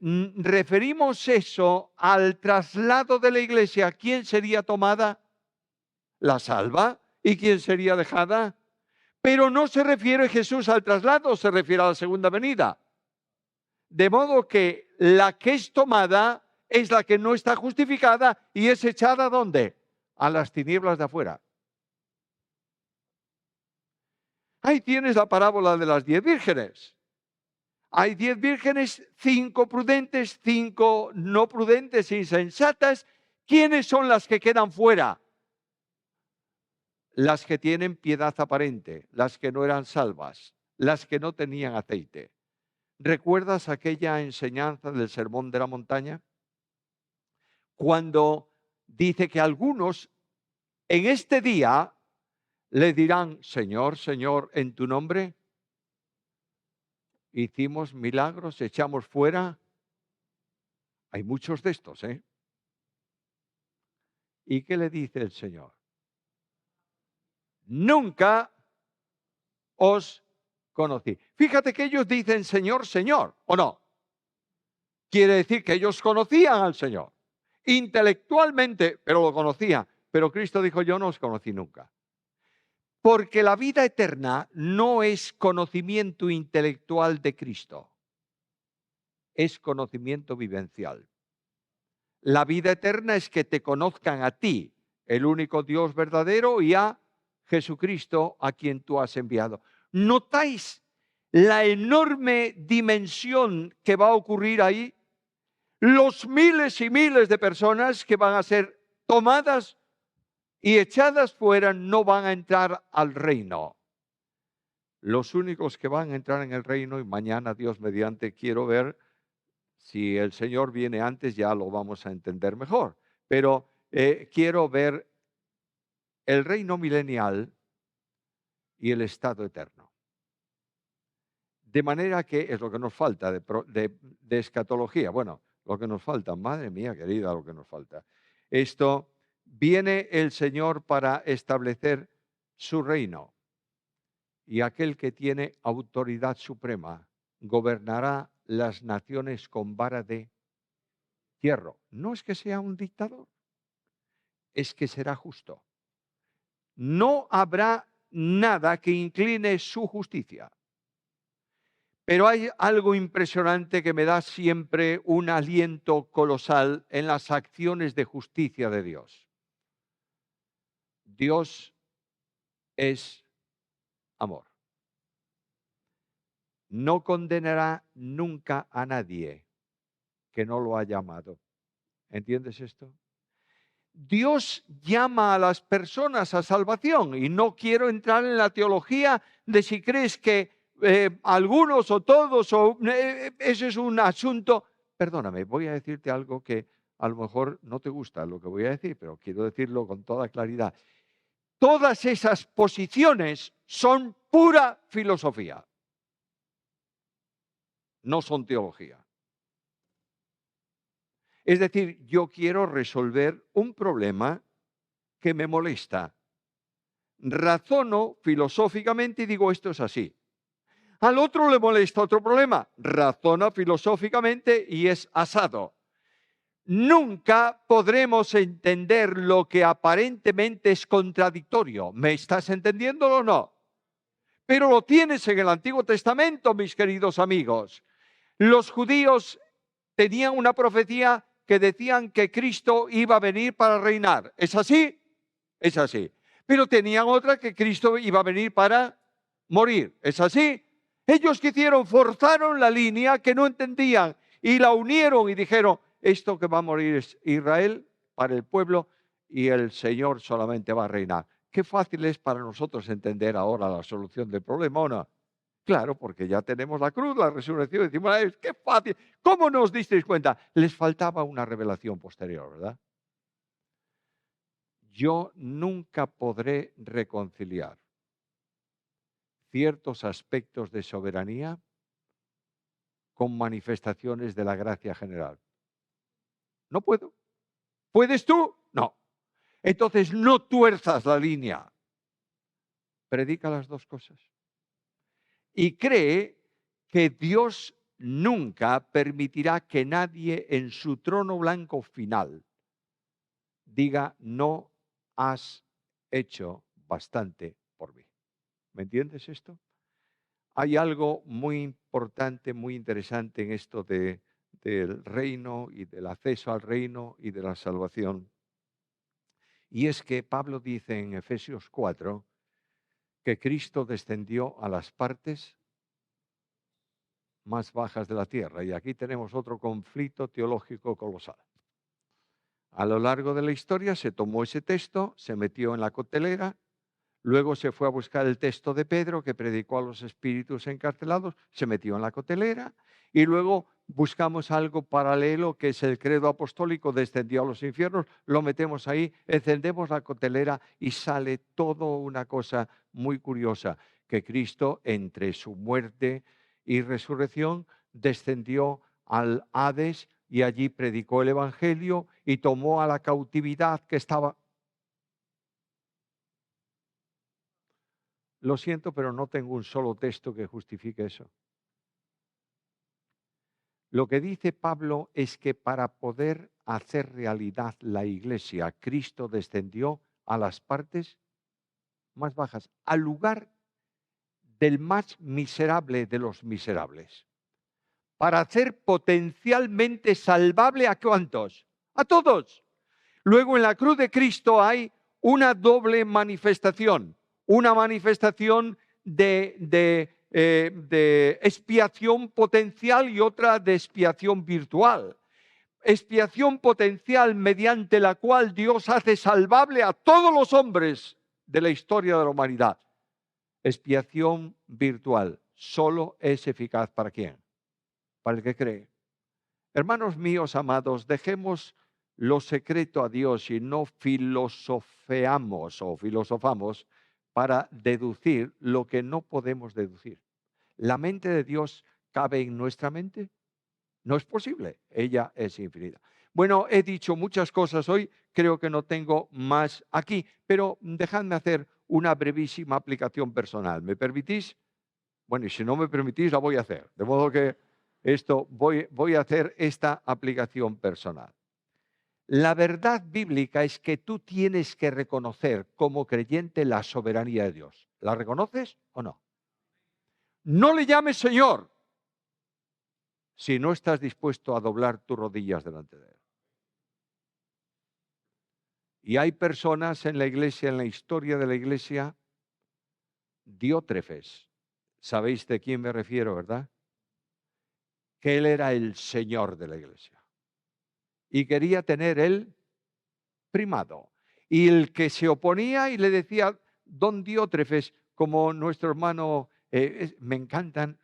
referimos eso al traslado de la iglesia, ¿quién sería tomada? La salva. ¿Y quién sería dejada? Pero no se refiere Jesús al traslado, se refiere a la segunda venida. De modo que la que es tomada es la que no está justificada y es echada, ¿dónde? A las tinieblas de afuera. Ahí tienes la parábola de las 10 vírgenes. Hay 10 vírgenes, 5 prudentes, 5 no prudentes, insensatas. ¿Quiénes son las que quedan fuera? Las que tienen piedad aparente, las que no eran salvas, las que no tenían aceite. ¿Recuerdas aquella enseñanza del Sermón de la Montaña? Cuando dice que algunos en este día le dirán, Señor, Señor, en tu nombre hicimos milagros, echamos fuera. Hay muchos de estos, ¿eh? ¿Y qué le dice el Señor? Nunca os conocí. Fíjate que ellos dicen Señor, Señor, ¿o no? Quiere decir que ellos conocían al Señor. Intelectualmente, pero lo conocían. Pero Cristo dijo, yo no os conocí nunca. Porque la vida eterna no es conocimiento intelectual de Cristo. Es conocimiento vivencial. La vida eterna es que te conozcan a ti, el único Dios verdadero, y a Jesucristo a quien tú has enviado. ¿Notáis la enorme dimensión que va a ocurrir ahí? Los miles y miles de personas que van a ser tomadas y echadas fuera no van a entrar al reino. Los únicos que van a entrar en el reino, y mañana Dios mediante quiero ver, si el Señor viene antes ya lo vamos a entender mejor, pero quiero ver el reino milenial y el estado eterno. De manera que es lo que nos falta de escatología. Bueno, lo que nos falta, madre mía querida, lo que nos falta. Esto, viene el Señor para establecer su reino. Y aquel que tiene autoridad suprema gobernará las naciones con vara de hierro. No es que sea un dictador, es que será justo. No habrá nada que incline su justicia. Pero hay algo impresionante que me da siempre un aliento colosal en las acciones de justicia de Dios. Dios es amor. No condenará nunca a nadie que no lo haya amado. ¿Entiendes esto? Dios llama a las personas a salvación y no quiero entrar en la teología de si crees que algunos o todos, ese es un asunto. Perdóname, voy a decirte algo que a lo mejor no te gusta lo que voy a decir, pero quiero decirlo con toda claridad. Todas esas posiciones son pura filosofía, no son teología. Es decir, yo quiero resolver un problema que me molesta. Razono filosóficamente y digo, esto es así. Al otro le molesta otro problema. Razona filosóficamente y es asado. Nunca podremos entender lo que aparentemente es contradictorio. ¿Me estás entendiendo o no? Pero lo tienes en el Antiguo Testamento, mis queridos amigos. Los judíos tenían una profecía que decían que Cristo iba a venir para reinar. ¿Es así? Es así. Pero tenían otra que Cristo iba a venir para morir. ¿Es así? Ellos que hicieron, forzaron la línea que no entendían y la unieron y dijeron, esto que va a morir es Israel para el pueblo y el Señor solamente va a reinar. Qué fácil es para nosotros entender ahora la solución del problema, ¿o no? Claro, porque ya tenemos la cruz, la resurrección, decimos, "Ay, qué fácil. ¿Cómo no os disteis cuenta?" Les faltaba una revelación posterior, ¿verdad? Yo nunca podré reconciliar ciertos aspectos de soberanía con manifestaciones de la gracia general. No puedo. ¿Puedes tú? No. Entonces no tuerzas la línea. Predica las dos cosas. Y cree que Dios nunca permitirá que nadie en su trono blanco final diga, no has hecho bastante por mí. ¿Me entiendes esto? Hay algo muy importante, muy interesante en esto del reino y del acceso al reino y de la salvación. Y es que Pablo dice en Efesios 4 que Cristo descendió a las partes más bajas de la tierra. Y aquí tenemos otro conflicto teológico colosal. A lo largo de la historia se tomó ese texto, se metió en la coctelera, luego se fue a buscar el texto de Pedro que predicó a los espíritus encarcelados, se metió en la coctelera y luego buscamos algo paralelo que es el credo apostólico, descendió a los infiernos, lo metemos ahí, encendemos la coctelera y sale todo una cosa muy curiosa, que Cristo entre su muerte y resurrección descendió al Hades y allí predicó el Evangelio y tomó a la cautividad que estaba. Lo siento, pero no tengo un solo texto que justifique eso. Lo que dice Pablo es que para poder hacer realidad la iglesia, Cristo descendió a las partes más bajas, al lugar del más miserable de los miserables, para hacer potencialmente salvable a ¿cuántos? A todos. Luego en la cruz de Cristo hay una doble manifestación, una manifestación de expiación potencial y otra de expiación virtual. Expiación potencial mediante la cual Dios hace salvable a todos los hombres de la historia de la humanidad. Expiación virtual solo es eficaz ¿para quién? Para el que cree. Hermanos míos amados, dejemos lo secreto a Dios y no filosofeamos o filosofamos para deducir lo que no podemos deducir. ¿La mente de Dios cabe en nuestra mente? No es posible, ella es infinita. Bueno, he dicho muchas cosas hoy, creo que no tengo más aquí, pero dejadme hacer una brevísima aplicación personal. ¿Me permitís? Bueno, y si no me permitís, la voy a hacer. De modo que voy a hacer esta aplicación personal. La verdad bíblica es que tú tienes que reconocer como creyente la soberanía de Dios. ¿La reconoces o no? No le llames Señor si no estás dispuesto a doblar tus rodillas delante de Él. Y hay personas en la iglesia, en la historia de la iglesia, diótrefes. ¿Sabéis de quién me refiero, verdad? Que Él era el Señor de la iglesia. Y quería tener el primado. Y el que se oponía y le decía, don Diótrefes, como nuestro hermano, me encantan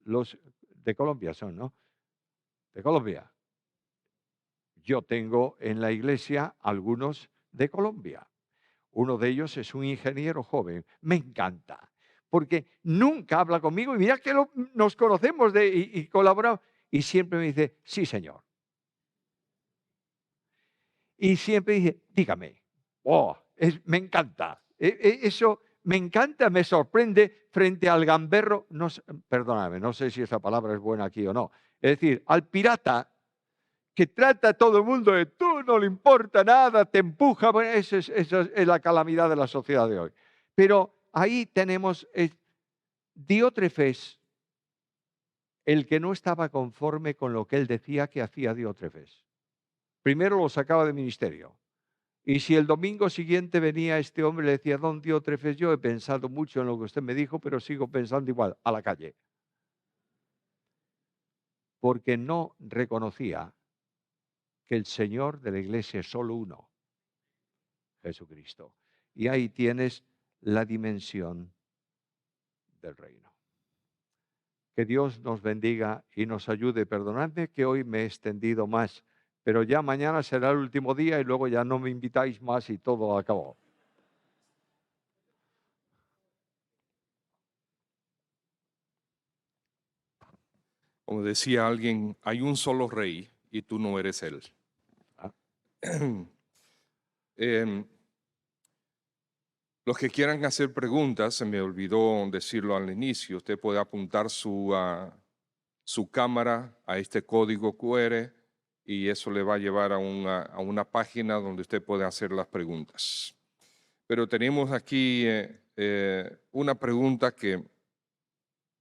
los de Colombia son, ¿no? De Colombia. Yo tengo en la iglesia algunos de Colombia. Uno de ellos es un ingeniero joven. Me encanta, porque nunca habla conmigo y mira que nos conocemos y colaboramos. Y siempre me dice, sí, señor. Y siempre dice, dígame. Oh, me encanta. Eso me encanta, me sorprende frente al gamberro, no, perdóname, no sé si esa palabra es buena aquí o no, es decir, al pirata que trata a todo el mundo de tú, no le importa nada, te empuja. Bueno, esa es la calamidad de la sociedad de hoy. Pero ahí tenemos Diótrefes, el que no estaba conforme con lo que él decía que hacía Diótrefes. Primero lo sacaba de ministerio. Y si el domingo siguiente venía este hombre y le decía, don Diótrefes, yo he pensado mucho en lo que usted me dijo, pero sigo pensando igual, a la calle. Porque no reconocía que el Señor de la iglesia es solo uno, Jesucristo. Y ahí tienes la dimensión del reino. Que Dios nos bendiga y nos ayude. Perdonadme que hoy me he extendido más, pero ya mañana será el último día y luego ya no me invitáis más y todo acabó. Como decía alguien, hay un solo rey y tú no eres él. Ah. Los que quieran hacer preguntas, se me olvidó decirlo al inicio, usted puede apuntar su cámara a este código QR y eso le va a llevar a una página donde usted puede hacer las preguntas. Pero tenemos aquí una pregunta que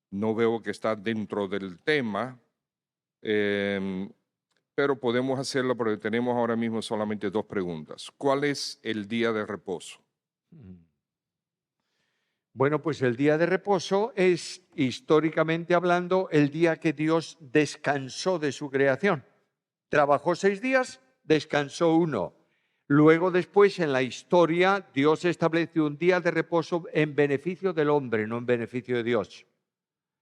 no veo que está dentro del tema, pero podemos hacerla porque tenemos ahora mismo solamente 2 preguntas. ¿Cuál es el día de reposo? Bueno, pues el día de reposo es, históricamente hablando, el día que Dios descansó de su creación. Trabajó 6 días, descansó 1. Luego, después, en la historia, Dios estableció un día de reposo en beneficio del hombre, no en beneficio de Dios.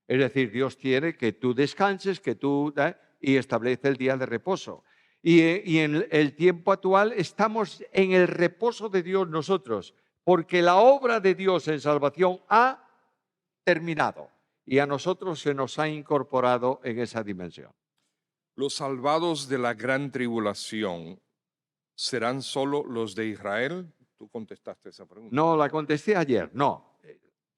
Es decir, Dios quiere que tú descanses, y establece el día de reposo. Y en el tiempo actual estamos en el reposo de Dios nosotros, porque la obra de Dios en salvación ha terminado y a nosotros se nos ha incorporado en esa dimensión. ¿Los salvados de la gran tribulación serán solo los de Israel? Tú contestaste esa pregunta. No, la contesté ayer, no.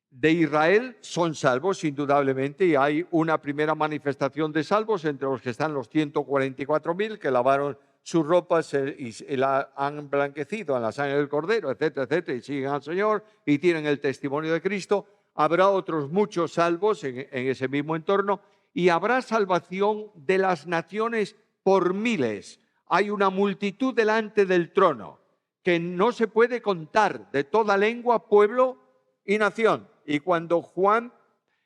De Israel son salvos, indudablemente, y hay una primera manifestación de salvos entre los que están los 144.000 que lavaron sus ropas y la han blanquecido en la sangre del Cordero, etcétera, etcétera, y siguen al Señor y tienen el testimonio de Cristo. Habrá otros muchos salvos en ese mismo entorno y habrá salvación de las naciones por miles. Hay una multitud delante del trono que no se puede contar, de toda lengua, pueblo y nación. Y cuando Juan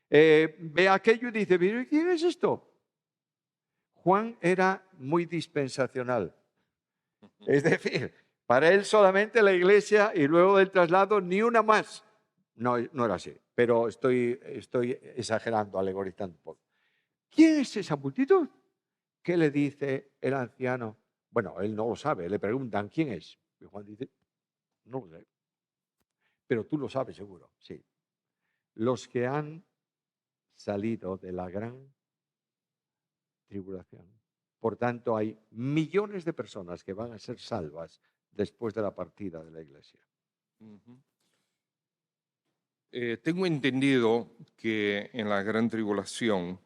ve aquello y dice, ¿pero quién es esto? Juan era muy dispensacional. Es decir, para él solamente la iglesia y luego del traslado ni una más. No, no era así, pero estoy exagerando, alegorizando un poco. ¿Quién es esa multitud? ¿Qué le dice el anciano? Bueno, él no lo sabe, le preguntan, ¿quién es? Y Juan dice, no lo sé. Pero tú lo sabes seguro, sí. Los que han salido de la gran tribulación. Por tanto, hay millones de personas que van a ser salvas después de la partida de la iglesia. Tengo entendido que en la gran tribulación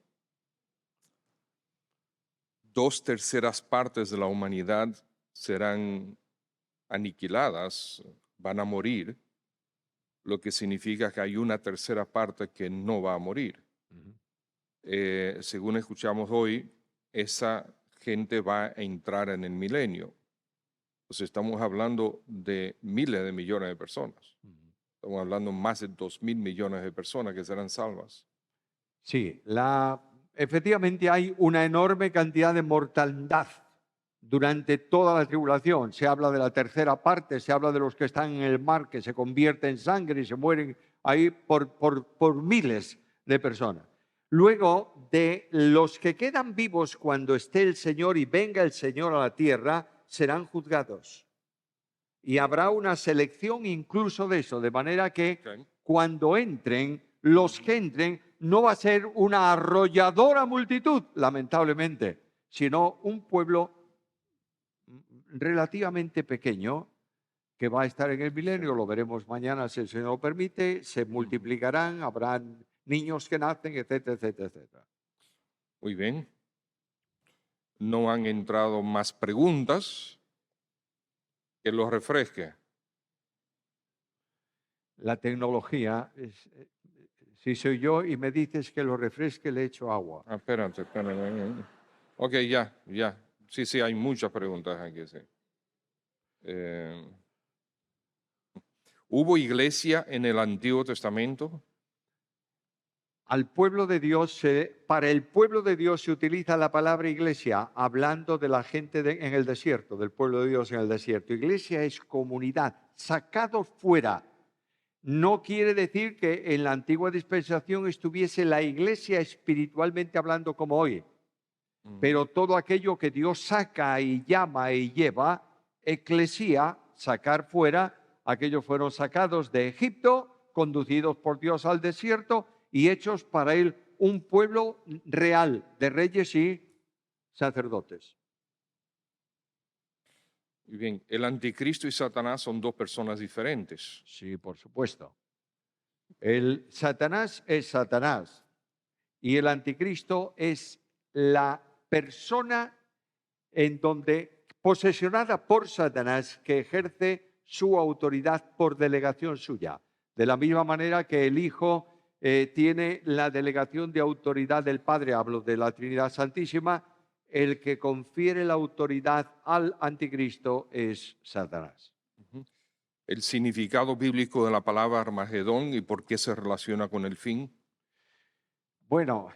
2/3 partes de la humanidad serán aniquiladas, van a morir, lo que significa que hay una 1/3 parte que no va a morir. Según escuchamos hoy, esa gente va a entrar en el milenio. Entonces estamos hablando de miles de millones de personas. Estamos hablando de más de 2.000 millones de personas que serán salvas. Sí, efectivamente hay una enorme cantidad de mortandad durante toda la tribulación. Se habla de la 1/3 parte, se habla de los que están en el mar, que se convierte en sangre y se mueren ahí por miles de personas. Luego, de los que quedan vivos cuando esté el Señor y venga el Señor a la tierra, serán juzgados. Y habrá una selección incluso de eso, de manera que cuando entren, los que entren, no va a ser una arrolladora multitud, lamentablemente, sino un pueblo relativamente pequeño que va a estar en el milenio, lo veremos mañana si el Señor lo permite, se multiplicarán, habrán niños que nacen, etcétera, etcétera, etcétera. Muy bien. No han entrado más preguntas. Que los refresque. La tecnología, si soy yo y me dices que lo refresque, le echo agua. Ah, espérate. Ok, ya. Sí, hay muchas preguntas aquí, sí. ¿Hubo iglesia en el Antiguo Testamento? Al pueblo de Dios, para el pueblo de Dios se utiliza la palabra iglesia hablando de la gente en el desierto, del pueblo de Dios en el desierto. Iglesia es comunidad, sacados fuera. No quiere decir que en la antigua dispensación estuviese la iglesia espiritualmente hablando como hoy, pero todo aquello que Dios saca y llama y lleva, eclesía, sacar fuera, aquellos fueron sacados de Egipto, conducidos por Dios al desierto y hechos para él un pueblo real de reyes y sacerdotes. Muy bien, el anticristo y Satanás son dos personas diferentes. Sí, por supuesto. El Satanás es Satanás y el anticristo es la persona en donde, posesionada por Satanás, que ejerce su autoridad por delegación suya. De la misma manera que el Hijo tiene la delegación de autoridad del Padre, hablo de la Trinidad Santísima, el que confiere la autoridad al anticristo es Satanás. El significado bíblico de la palabra Armagedón y por qué se relaciona con el fin. Bueno,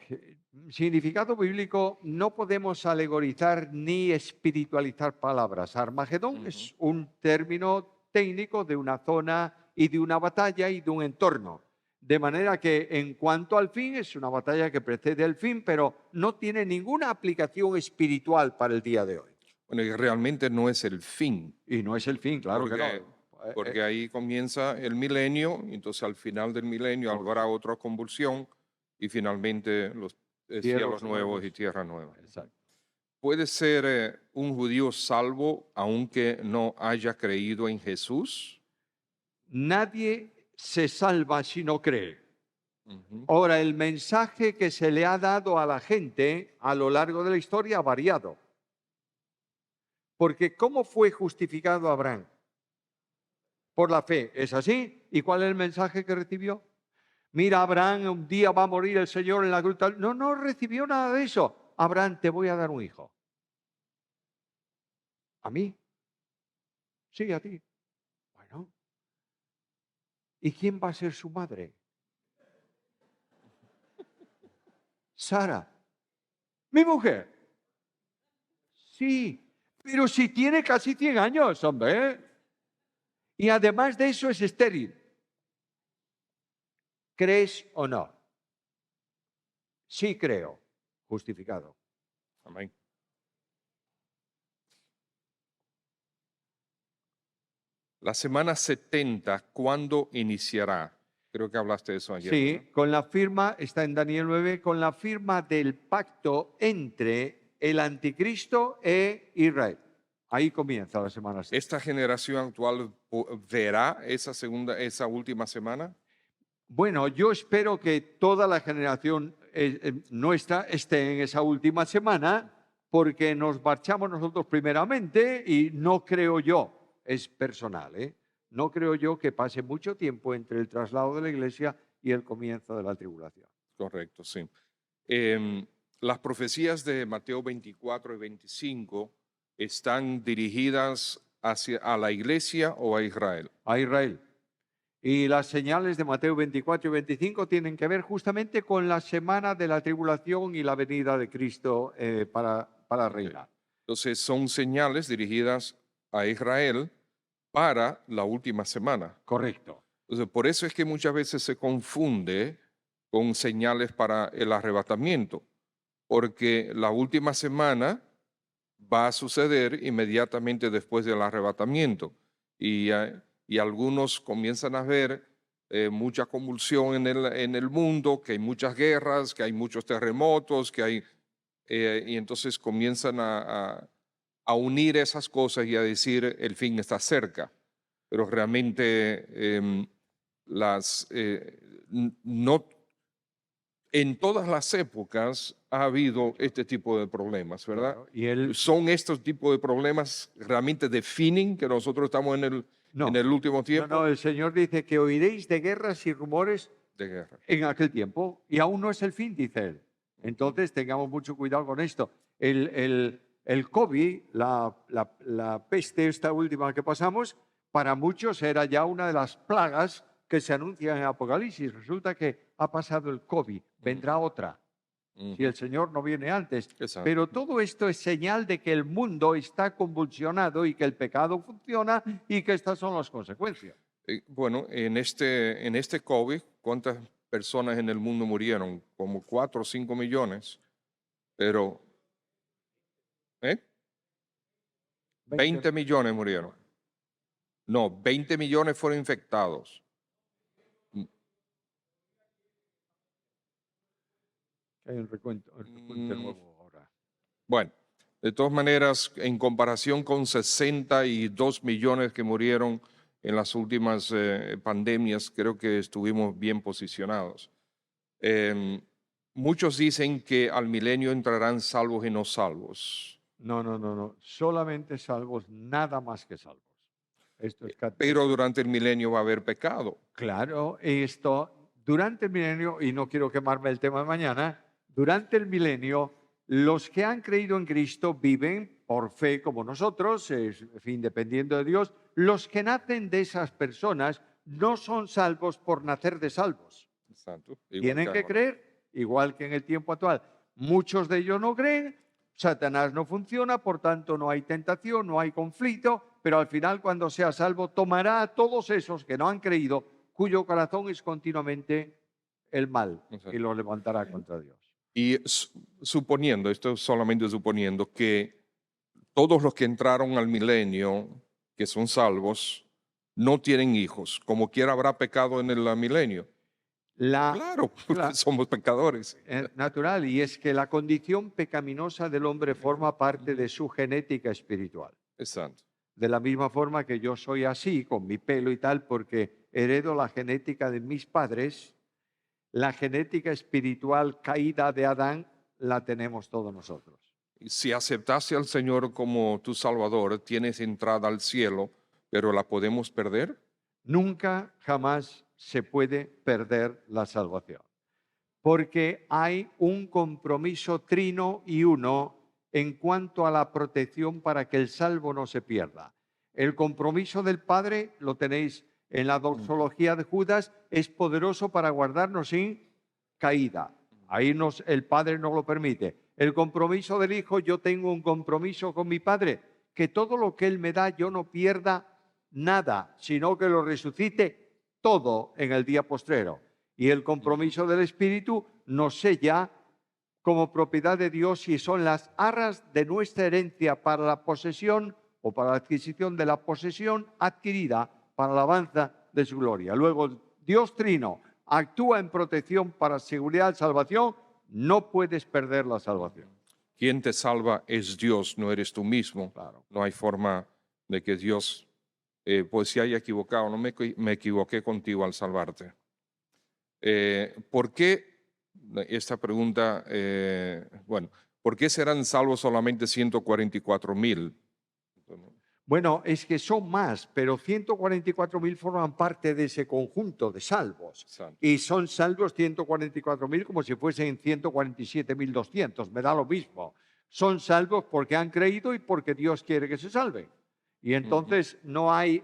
significado bíblico, no podemos alegorizar ni espiritualizar palabras. Armagedón es un término técnico de una zona y de una batalla y de un entorno. De manera que en cuanto al fin, es una batalla que precede el fin, pero no tiene ninguna aplicación espiritual para el día de hoy. Bueno, y realmente no es el fin. Y no es el fin, claro que no. Porque ahí comienza el milenio, entonces al final del milenio habrá otra convulsión y finalmente los cielos nuevos y tierra nueva. Exacto. ¿Puede ser un judío salvo aunque no haya creído en Jesús? Nadie se salva si no cree. Ahora, el mensaje que se le ha dado a la gente a lo largo de la historia ha variado. Porque ¿cómo fue justificado Abraham? Por la fe, ¿es así? ¿Y cuál es el mensaje que recibió? Mira, Abraham, un día va a morir el Señor en la gruta. No recibió nada de eso. Abraham, te voy a dar un hijo. ¿A mí? Sí, a ti. Bueno. ¿Y quién va a ser su madre? Sara. ¿Mi mujer? Sí, pero si tiene casi 100 años, hombre. Y además de eso es estéril. ¿Crees o no? Sí creo. Justificado. Amén. La semana 70, ¿cuándo iniciará? Creo que hablaste de eso ayer. Sí, ¿verdad? con la firma, está en Daniel 9, con la firma del pacto entre el anticristo e Israel. Ahí comienza la semana 70. ¿Esta generación actual verá esa última semana? Bueno, yo espero que toda la generación nuestra esté en esa última semana, porque nos marchamos nosotros primeramente y no creo yo, es personal, no creo yo que pase mucho tiempo entre el traslado de la iglesia y el comienzo de la tribulación. Correcto, sí. Las profecías de Mateo 24 y 25 están dirigidas a la iglesia o a Israel. A Israel. Y las señales de Mateo 24 y 25 tienen que ver justamente con la semana de la tribulación y la venida de Cristo para reinar. Entonces son señales dirigidas a Israel para la última semana. Correcto. Entonces, por eso es que muchas veces se confunde con señales para el arrebatamiento, porque la última semana va a suceder inmediatamente después del arrebatamiento y algunos comienzan a ver mucha convulsión en el mundo, que hay muchas guerras, que hay muchos terremotos, y entonces comienzan a unir esas cosas y a decir el fin está cerca. pero realmente no, en todas las épocas ha habido este tipo de problemas, ¿verdad? Claro. Y él, ¿Son estos tipos de problemas realmente definen que nosotros estamos en no, el último no, tiempo no, el Señor dice que oiréis de guerras y rumores de guerra? en aquel tiempo, y aún no es el fin, dice él. Ujú. Entonces tengamos mucho cuidado con esto. El COVID, la peste esta última que pasamos, para muchos era ya una de las plagas que se anuncian en Apocalipsis. Resulta que ha pasado el COVID, vendrá otra, si Ujú. el Señor no viene antes. Exacto. Pero todo esto es señal de que el mundo está convulsionado y que el pecado funciona y que estas son las consecuencias. Bueno, en este COVID, ¿cuántas personas en el mundo murieron? Como 4 o 5 millones, pero ¿eh? 20. 20 millones murieron. No, 20 millones fueron infectados. Mm, Hay un repunte mm, nuevo ahora. Bueno, de todas maneras, en comparación con 62 millones que murieron en las últimas pandemias, creo que estuvimos bien posicionados. Em, Muchos dicen que al milenio entrarán salvos y no salvos, No, no, no, no. Solamente salvos, nada más que salvos. pero durante el milenio va a haber pecado. Claro, esto durante el milenio, y no quiero quemarme el tema de mañana, durante el milenio, los que han creído en Cristo viven por fe como nosotros, en fin, dependiendo de Dios. Los que nacen de esas personas no son salvos por nacer de salvos. Exacto, igual que Tienen que ahora. creer, igual que en el tiempo actual. Muchos de ellos no creen, Satanás no funciona, por tanto no hay tentación, no hay conflicto, pero al final cuando sea salvo tomará a todos esos que no han creído, cuyo corazón es continuamente el mal, y Exacto. los levantará contra Dios. Y suponiendo, esto es solamente suponiendo que todos los que entraron al milenio, que son salvos, no tienen hijos. Como quiera habrá pecado en el milenio. La, Claro, porque la- somos pecadores. natural, y es que la condición pecaminosa del hombre forma parte Ujú. de su genética espiritual. Exacto. De la misma forma que yo soy así, con mi pelo y tal, porque heredo la genética de mis padres, la genética espiritual caída de Adán la tenemos todos nosotros. Y si aceptaste al Señor como tu Salvador, tienes entrada al cielo, pero la podemos perder. Nunca, jamás se puede perder la salvación, porque hay un compromiso trino y uno en cuanto a la protección para que el salvo no se pierda. El compromiso del Padre, lo tenéis en la Ujú. doxología de Judas, es poderoso para guardarnos sin caída. Ahí el Padre nos lo permite. El compromiso del Hijo, yo tengo un compromiso con mi Padre, que todo lo que Él me da yo no pierda nada, sino que lo resucite todo en el día postrero. Y el Ujú. compromiso del Espíritu nos sella como propiedad de Dios y son las arras de nuestra herencia para la posesión o para la adquisición de la posesión adquirida para la alabanza de su gloria. Luego, Dios Trino actúa en protección para seguridad de salvación, no puedes perder la salvación. Quien te salva es Dios, no eres tú mismo. Claro. No hay forma de que Dios pues se haya equivocado. No me equivoqué contigo al salvarte. ¿Por qué? Esta pregunta, bueno, ¿por qué serán salvos solamente 144,000? Bueno, es que son más, pero 144.000 forman parte de ese conjunto de salvos. Santo. Y son salvos 144.000 como si fuesen 147.200, me da lo mismo. Son salvos porque han creído y porque Dios quiere que se salven. Y Ujú. entonces no hay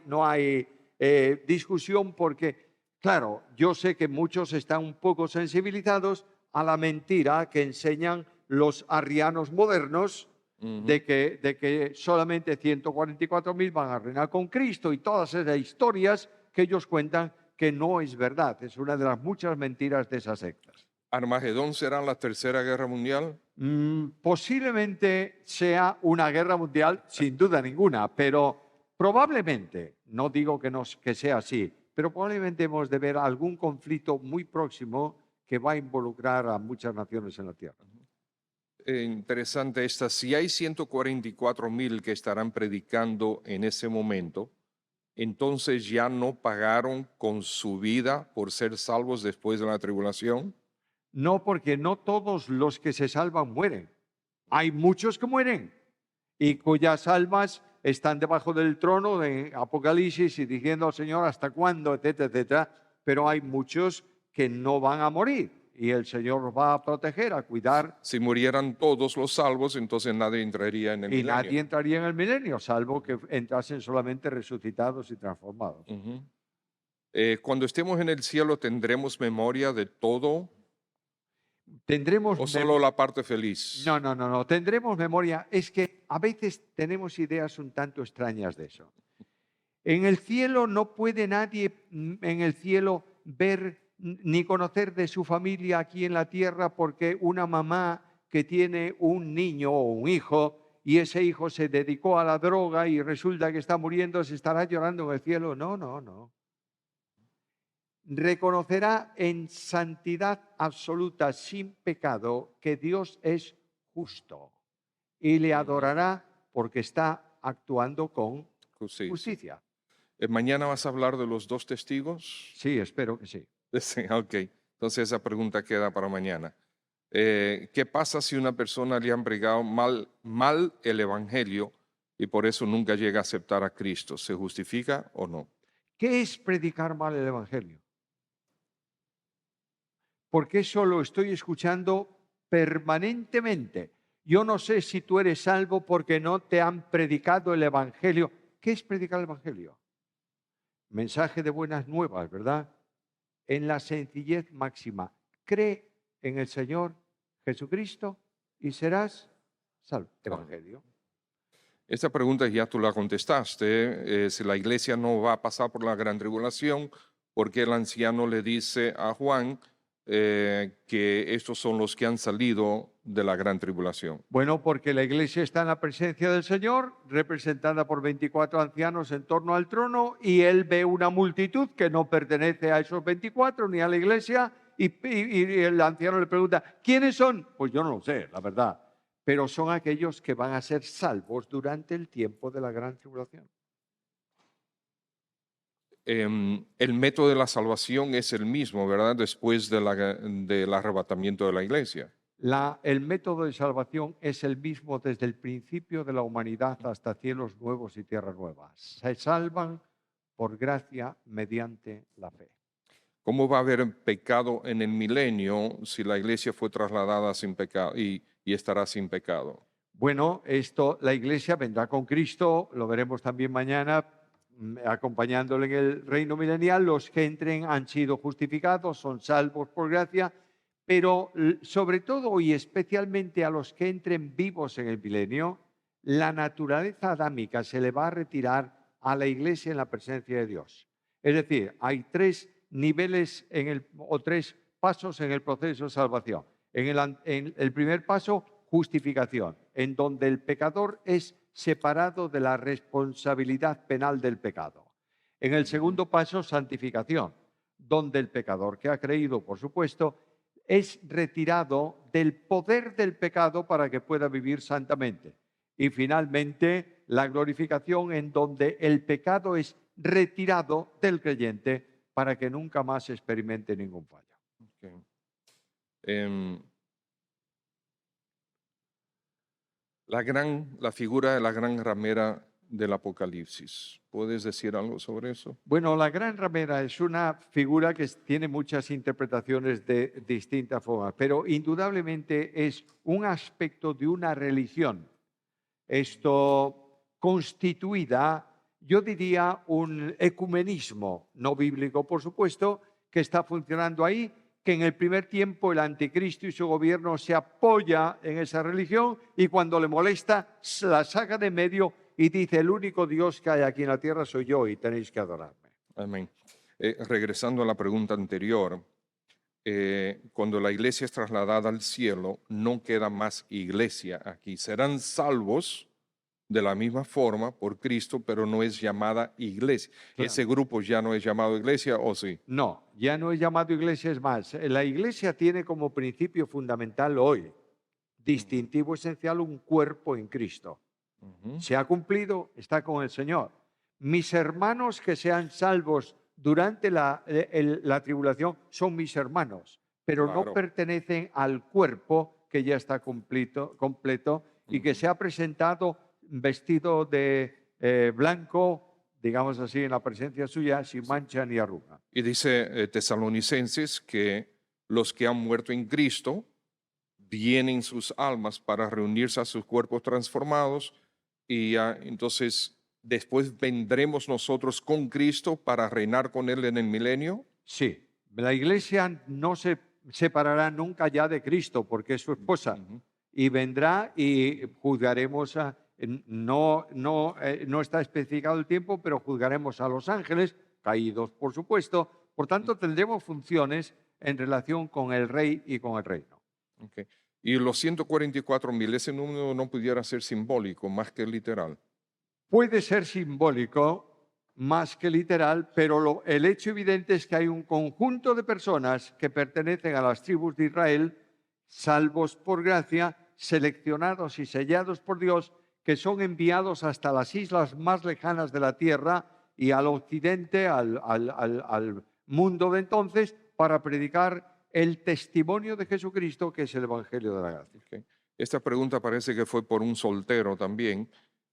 discusión porque, claro, yo sé que muchos están un poco sensibilizados a la mentira que enseñan los arrianos modernos Ujú. de que solamente 144.000 van a reinar con Cristo y todas esas historias que ellos cuentan que no es verdad. Es una de las muchas mentiras de esas sectas. ¿Armagedón será la tercera guerra mundial? Posiblemente sea una guerra mundial, sin duda ninguna, pero probablemente, no digo que sea así, pero probablemente hemos de ver algún conflicto muy próximo que va a involucrar a muchas naciones en la Tierra. Interesante esta. Si hay 144,000 que estarán predicando en ese momento, entonces ya no pagaron con su vida por ser salvos después de la tribulación. No, porque no todos los que se salvan mueren. Hay muchos que mueren y cuyas almas están debajo del trono de Apocalipsis y diciendo al Señor hasta cuándo, etcétera, etcétera. Pero hay muchos que no van a morir y el Señor los va a proteger, a cuidar, Si murieran todos los salvos, entonces nadie entraría en el y milenio. nadie entraría en el milenio, salvo que entrasen solamente resucitados y transformados. Ujú. Cuando estemos en el cielo, ¿tendremos memoria de todo Tendremos o solo la parte feliz? No. Tendremos memoria. Es que a veces tenemos ideas un tanto extrañas de eso. En el cielo no puede nadie en el cielo ver ni conocer de su familia aquí en la tierra, porque una mamá que tiene un niño o un hijo y ese hijo se dedicó a la droga y resulta que está muriendo, se estará llorando en el cielo. No. Reconocerá en santidad absoluta, sin pecado, que Dios es justo y le adorará porque está actuando con Justicia. justicia. Mañana vas a hablar de los dos testigos. Sí, espero que sí. Sí, ok, entonces esa pregunta queda para mañana. ¿Qué pasa si una persona le han predicado mal el evangelio y por eso nunca llega a aceptar a Cristo? ¿Se justifica o no? ¿Qué es predicar mal el Evangelio? Porque eso lo estoy escuchando permanentemente. Yo no sé si tú eres salvo porque no te han predicado el Evangelio. ¿Qué es predicar el Evangelio? Mensaje de buenas nuevas, ¿verdad? En la sencillez máxima. Cree en el Señor Jesucristo y serás salvo. Evangelio. Esta pregunta ya tú la contestaste. Si la iglesia no va a pasar por la gran tribulación, ¿por qué el anciano le dice a Juan que estos son los que han salido de la gran tribulación? Bueno, porque la iglesia está en la presencia del Señor, representada por 24 ancianos en torno al trono, y él ve una multitud que no pertenece a esos 24 ni a la iglesia, y el anciano le pregunta, ¿quiénes son? Pues yo no lo sé, la verdad, pero son aquellos que van a ser salvos durante el tiempo de la gran tribulación. El método de la salvación es el mismo, ¿verdad? Después del arrebatamiento de la iglesia. El método de salvación es el mismo desde el principio de la humanidad hasta cielos nuevos y tierras nuevas. Se salvan por gracia mediante la fe. ¿Cómo va a haber pecado en el milenio si la iglesia fue trasladada sin pecado y estará sin pecado? Bueno, la iglesia vendrá con Cristo, lo veremos también mañana, acompañándole en el reino milenial. Los que entren han sido justificados, son salvos por gracia, pero sobre todo y especialmente a los que entren vivos en el milenio, la naturaleza adámica se le va a retirar a la iglesia en la presencia de Dios. Es decir, hay tres niveles o tres pasos en el proceso de salvación. En el primer paso, justificación, en donde el pecador es separado de la responsabilidad penal del pecado. En el segundo paso, santificación, donde el pecador que ha creído, por supuesto, es retirado del poder del pecado para que pueda vivir santamente. Y finalmente, la glorificación, en donde el pecado es retirado del creyente para que nunca más experimente ningún fallo. Okay. La figura de la gran ramera del Apocalipsis. ¿Puedes decir algo sobre eso? Bueno, la gran ramera es una figura que tiene muchas interpretaciones de distintas formas, pero indudablemente es un aspecto de una religión. Esto constituida, yo diría, un ecumenismo no bíblico, por supuesto, que está funcionando ahí, que en el primer tiempo el anticristo y su gobierno se apoya en esa religión y cuando le molesta la saca de medio y dice, el único Dios que hay aquí en la tierra soy yo y tenéis que adorarme. Amén. Regresando a la pregunta anterior, cuando la iglesia es trasladada al cielo, no queda más iglesia aquí. Serán salvos de la misma forma por Cristo, pero no es llamada iglesia. Claro. ¿Ese grupo ya no es llamado iglesia o sí? No, ya no es llamado iglesia, es más. La iglesia tiene como principio fundamental hoy, distintivo esencial, un cuerpo en Cristo. Ujú. Se ha cumplido, está con el Señor. mis hermanos que sean salvos durante la tribulación son mis hermanos, pero no Claro. pertenecen al cuerpo que ya está completo y que Ujú. se ha presentado vestido de blanco, digamos así, en la presencia suya, sin Sí. mancha ni arruga. Y dice Tesalonicenses que los que han muerto en Cristo vienen sus almas para reunirse a sus cuerpos transformados y ya, entonces después vendremos nosotros con Cristo para reinar con Él en el milenio. Sí, la iglesia no se separará nunca ya de Cristo porque es su esposa Ujú. y vendrá y juzgaremos no está especificado el tiempo, pero juzgaremos a los ángeles, caídos por supuesto. Por tanto, tendremos funciones en relación con el rey y con el reino. Ok. Y los 144.000, ese número no pudiera ser simbólico más que literal. Puede ser simbólico más que literal, pero el hecho evidente es que hay un conjunto de personas que pertenecen a las tribus de Israel, salvos por gracia, seleccionados y sellados por Dios, que son enviados hasta las islas más lejanas de la tierra y al occidente, al mundo de entonces, para predicar el testimonio de Jesucristo, que es el Evangelio de la Gracia. Ok. Esta pregunta parece que fue por un soltero también.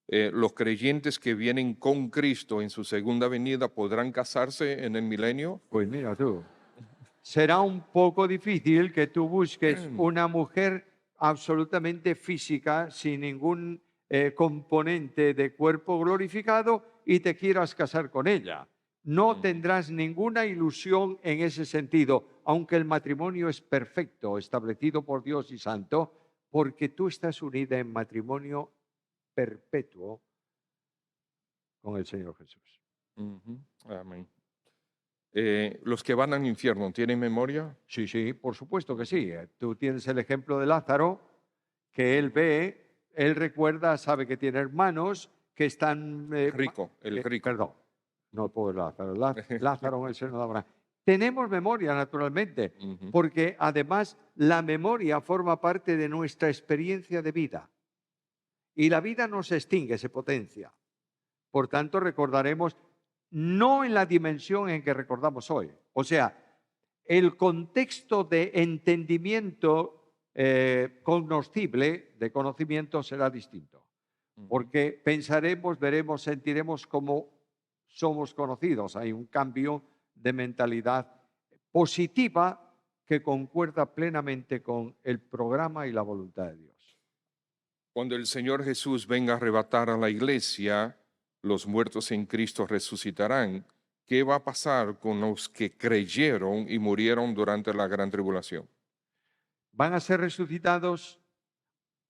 ¿Los creyentes que vienen con Cristo en su segunda venida podrán casarse en el milenio? Pues mira tú. Será un poco difícil que tú busques una mujer absolutamente física, sin ningún componente de cuerpo glorificado y te quieras casar con ella. No Ujú. tendrás ninguna ilusión en ese sentido, aunque el matrimonio es perfecto, establecido por Dios y santo, porque tú estás unida en matrimonio perpetuo con el Señor Jesús. Ujú. Amén. ¿Los que van al infierno tienen memoria? Sí, sí, por supuesto que Ujú. sí. Tú tienes el ejemplo de Lázaro, que él ve, él recuerda, sabe que tiene hermanos que están, Rico, el rico. perdón, no el pobre Lázaro, Lázaro en el seno de Abraham. Tenemos memoria, naturalmente, Ujú. porque además la memoria forma parte de nuestra experiencia de vida y la vida no se extingue, se potencia. Por tanto, recordaremos no en la dimensión en que recordamos hoy. O sea, el contexto de entendimiento cognoscible, de conocimiento, será distinto. Ujú. Porque pensaremos, veremos, sentiremos como somos conocidos. Hay un cambio de mentalidad positiva que concuerda plenamente con el programa y la voluntad de Dios. Cuando el Señor Jesús venga a arrebatar a la iglesia, los muertos en Cristo resucitarán. ¿Qué va a pasar con los que creyeron y murieron durante la gran tribulación? Van a ser resucitados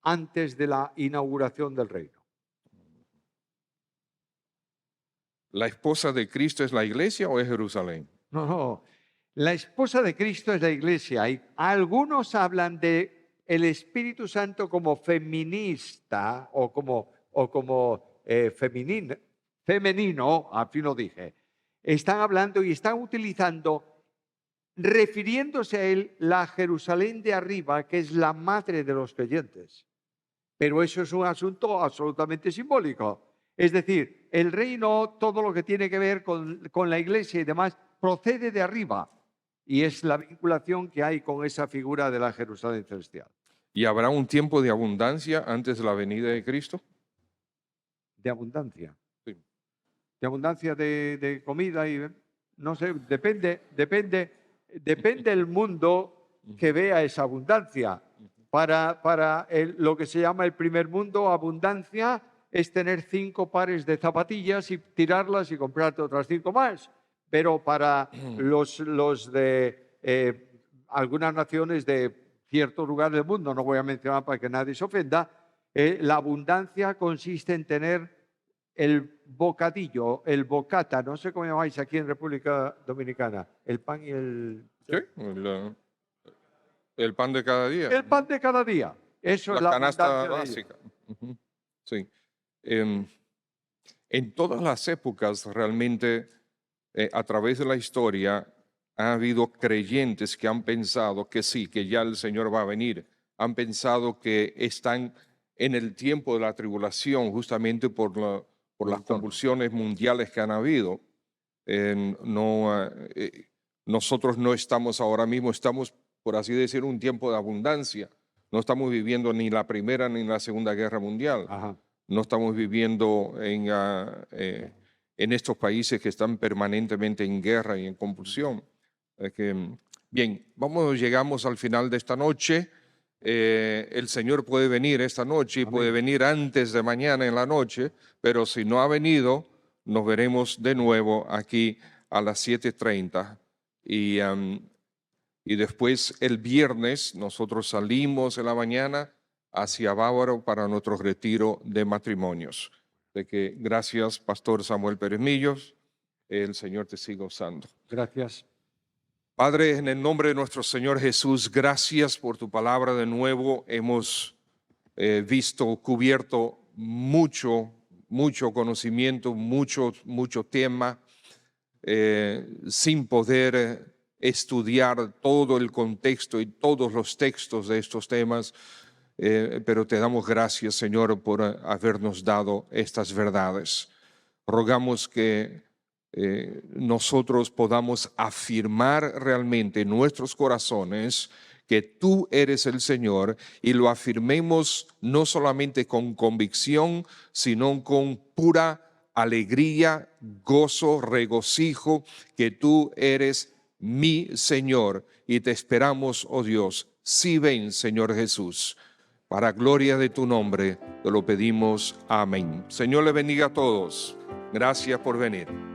antes de la inauguración del reino. ¿La esposa de Cristo es la iglesia o es Jerusalén? No, no. La esposa de Cristo es la iglesia. Y algunos hablan de el Espíritu Santo como feminista o como femenino, al fin lo dije. Están hablando y están utilizando, refiriéndose a él, la Jerusalén de arriba, que es la madre de los creyentes. Pero eso es un asunto absolutamente simbólico. Es decir, el reino, todo lo que tiene que ver con la iglesia y demás, procede de arriba. Y es la vinculación que hay con esa figura de la Jerusalén celestial. ¿Y habrá un tiempo de abundancia antes de la venida de Cristo? De abundancia. Sí. De abundancia de comida y no sé, depende el mundo que Ujú, vea esa abundancia. ujú. Para lo que se llama el primer mundo, abundancia es tener 5 pares de zapatillas y tirarlas y comprarte otras 5 más. Pero para los de algunas naciones de cierto lugar del mundo, no voy a mencionar para que nadie se ofenda, la abundancia consiste en tener el bocadillo, el bocata, no sé cómo llamáis aquí en República Dominicana, el pan y Sí, el pan de cada día, el pan de cada día. Eso es la la canasta abundancia de ellos. básica. Ujú. Sí. Em, en todas las épocas, realmente, a través de la historia, ha habido creyentes que han pensado que sí, que ya el Señor va a venir. Han pensado que están en el tiempo de la tribulación justamente por el las entorno. convulsiones mundiales que han habido. Nosotros no estamos ahora mismo, estamos, por así decir, un tiempo de abundancia. No estamos viviendo ni la Primera ni la Segunda Guerra Mundial. Ajá. No estamos viviendo en estos países que están permanentemente en guerra y en convulsión. Bien, llegamos al final de esta noche. El Señor puede venir esta noche y Amén. puede venir antes de mañana en la noche, pero si no ha venido, nos veremos de nuevo aquí a las 7:30. Y después el viernes nosotros salimos en la mañana hacia Bávaro para nuestro retiro de matrimonios. De que gracias, Pastor Samuel Pérez Millos, el Señor te siga usando. Gracias. Padre, en el nombre de nuestro Señor Jesús, gracias por tu palabra de nuevo. Hemos visto, cubierto mucho conocimiento, mucho tema, sin poder estudiar todo el contexto y todos los textos de estos temas, pero te damos gracias, Señor, por habernos dado estas verdades. Rogamos que nosotros podamos afirmar realmente en nuestros corazones que tú eres el Señor, y lo afirmemos no solamente con convicción, sino con pura alegría, gozo, regocijo, que tú eres mi Señor, y te esperamos, oh Dios. Sí, ven, Señor Jesús, para gloria de tu nombre, te lo pedimos. Amén. Señor le bendiga a todos. Gracias por venir.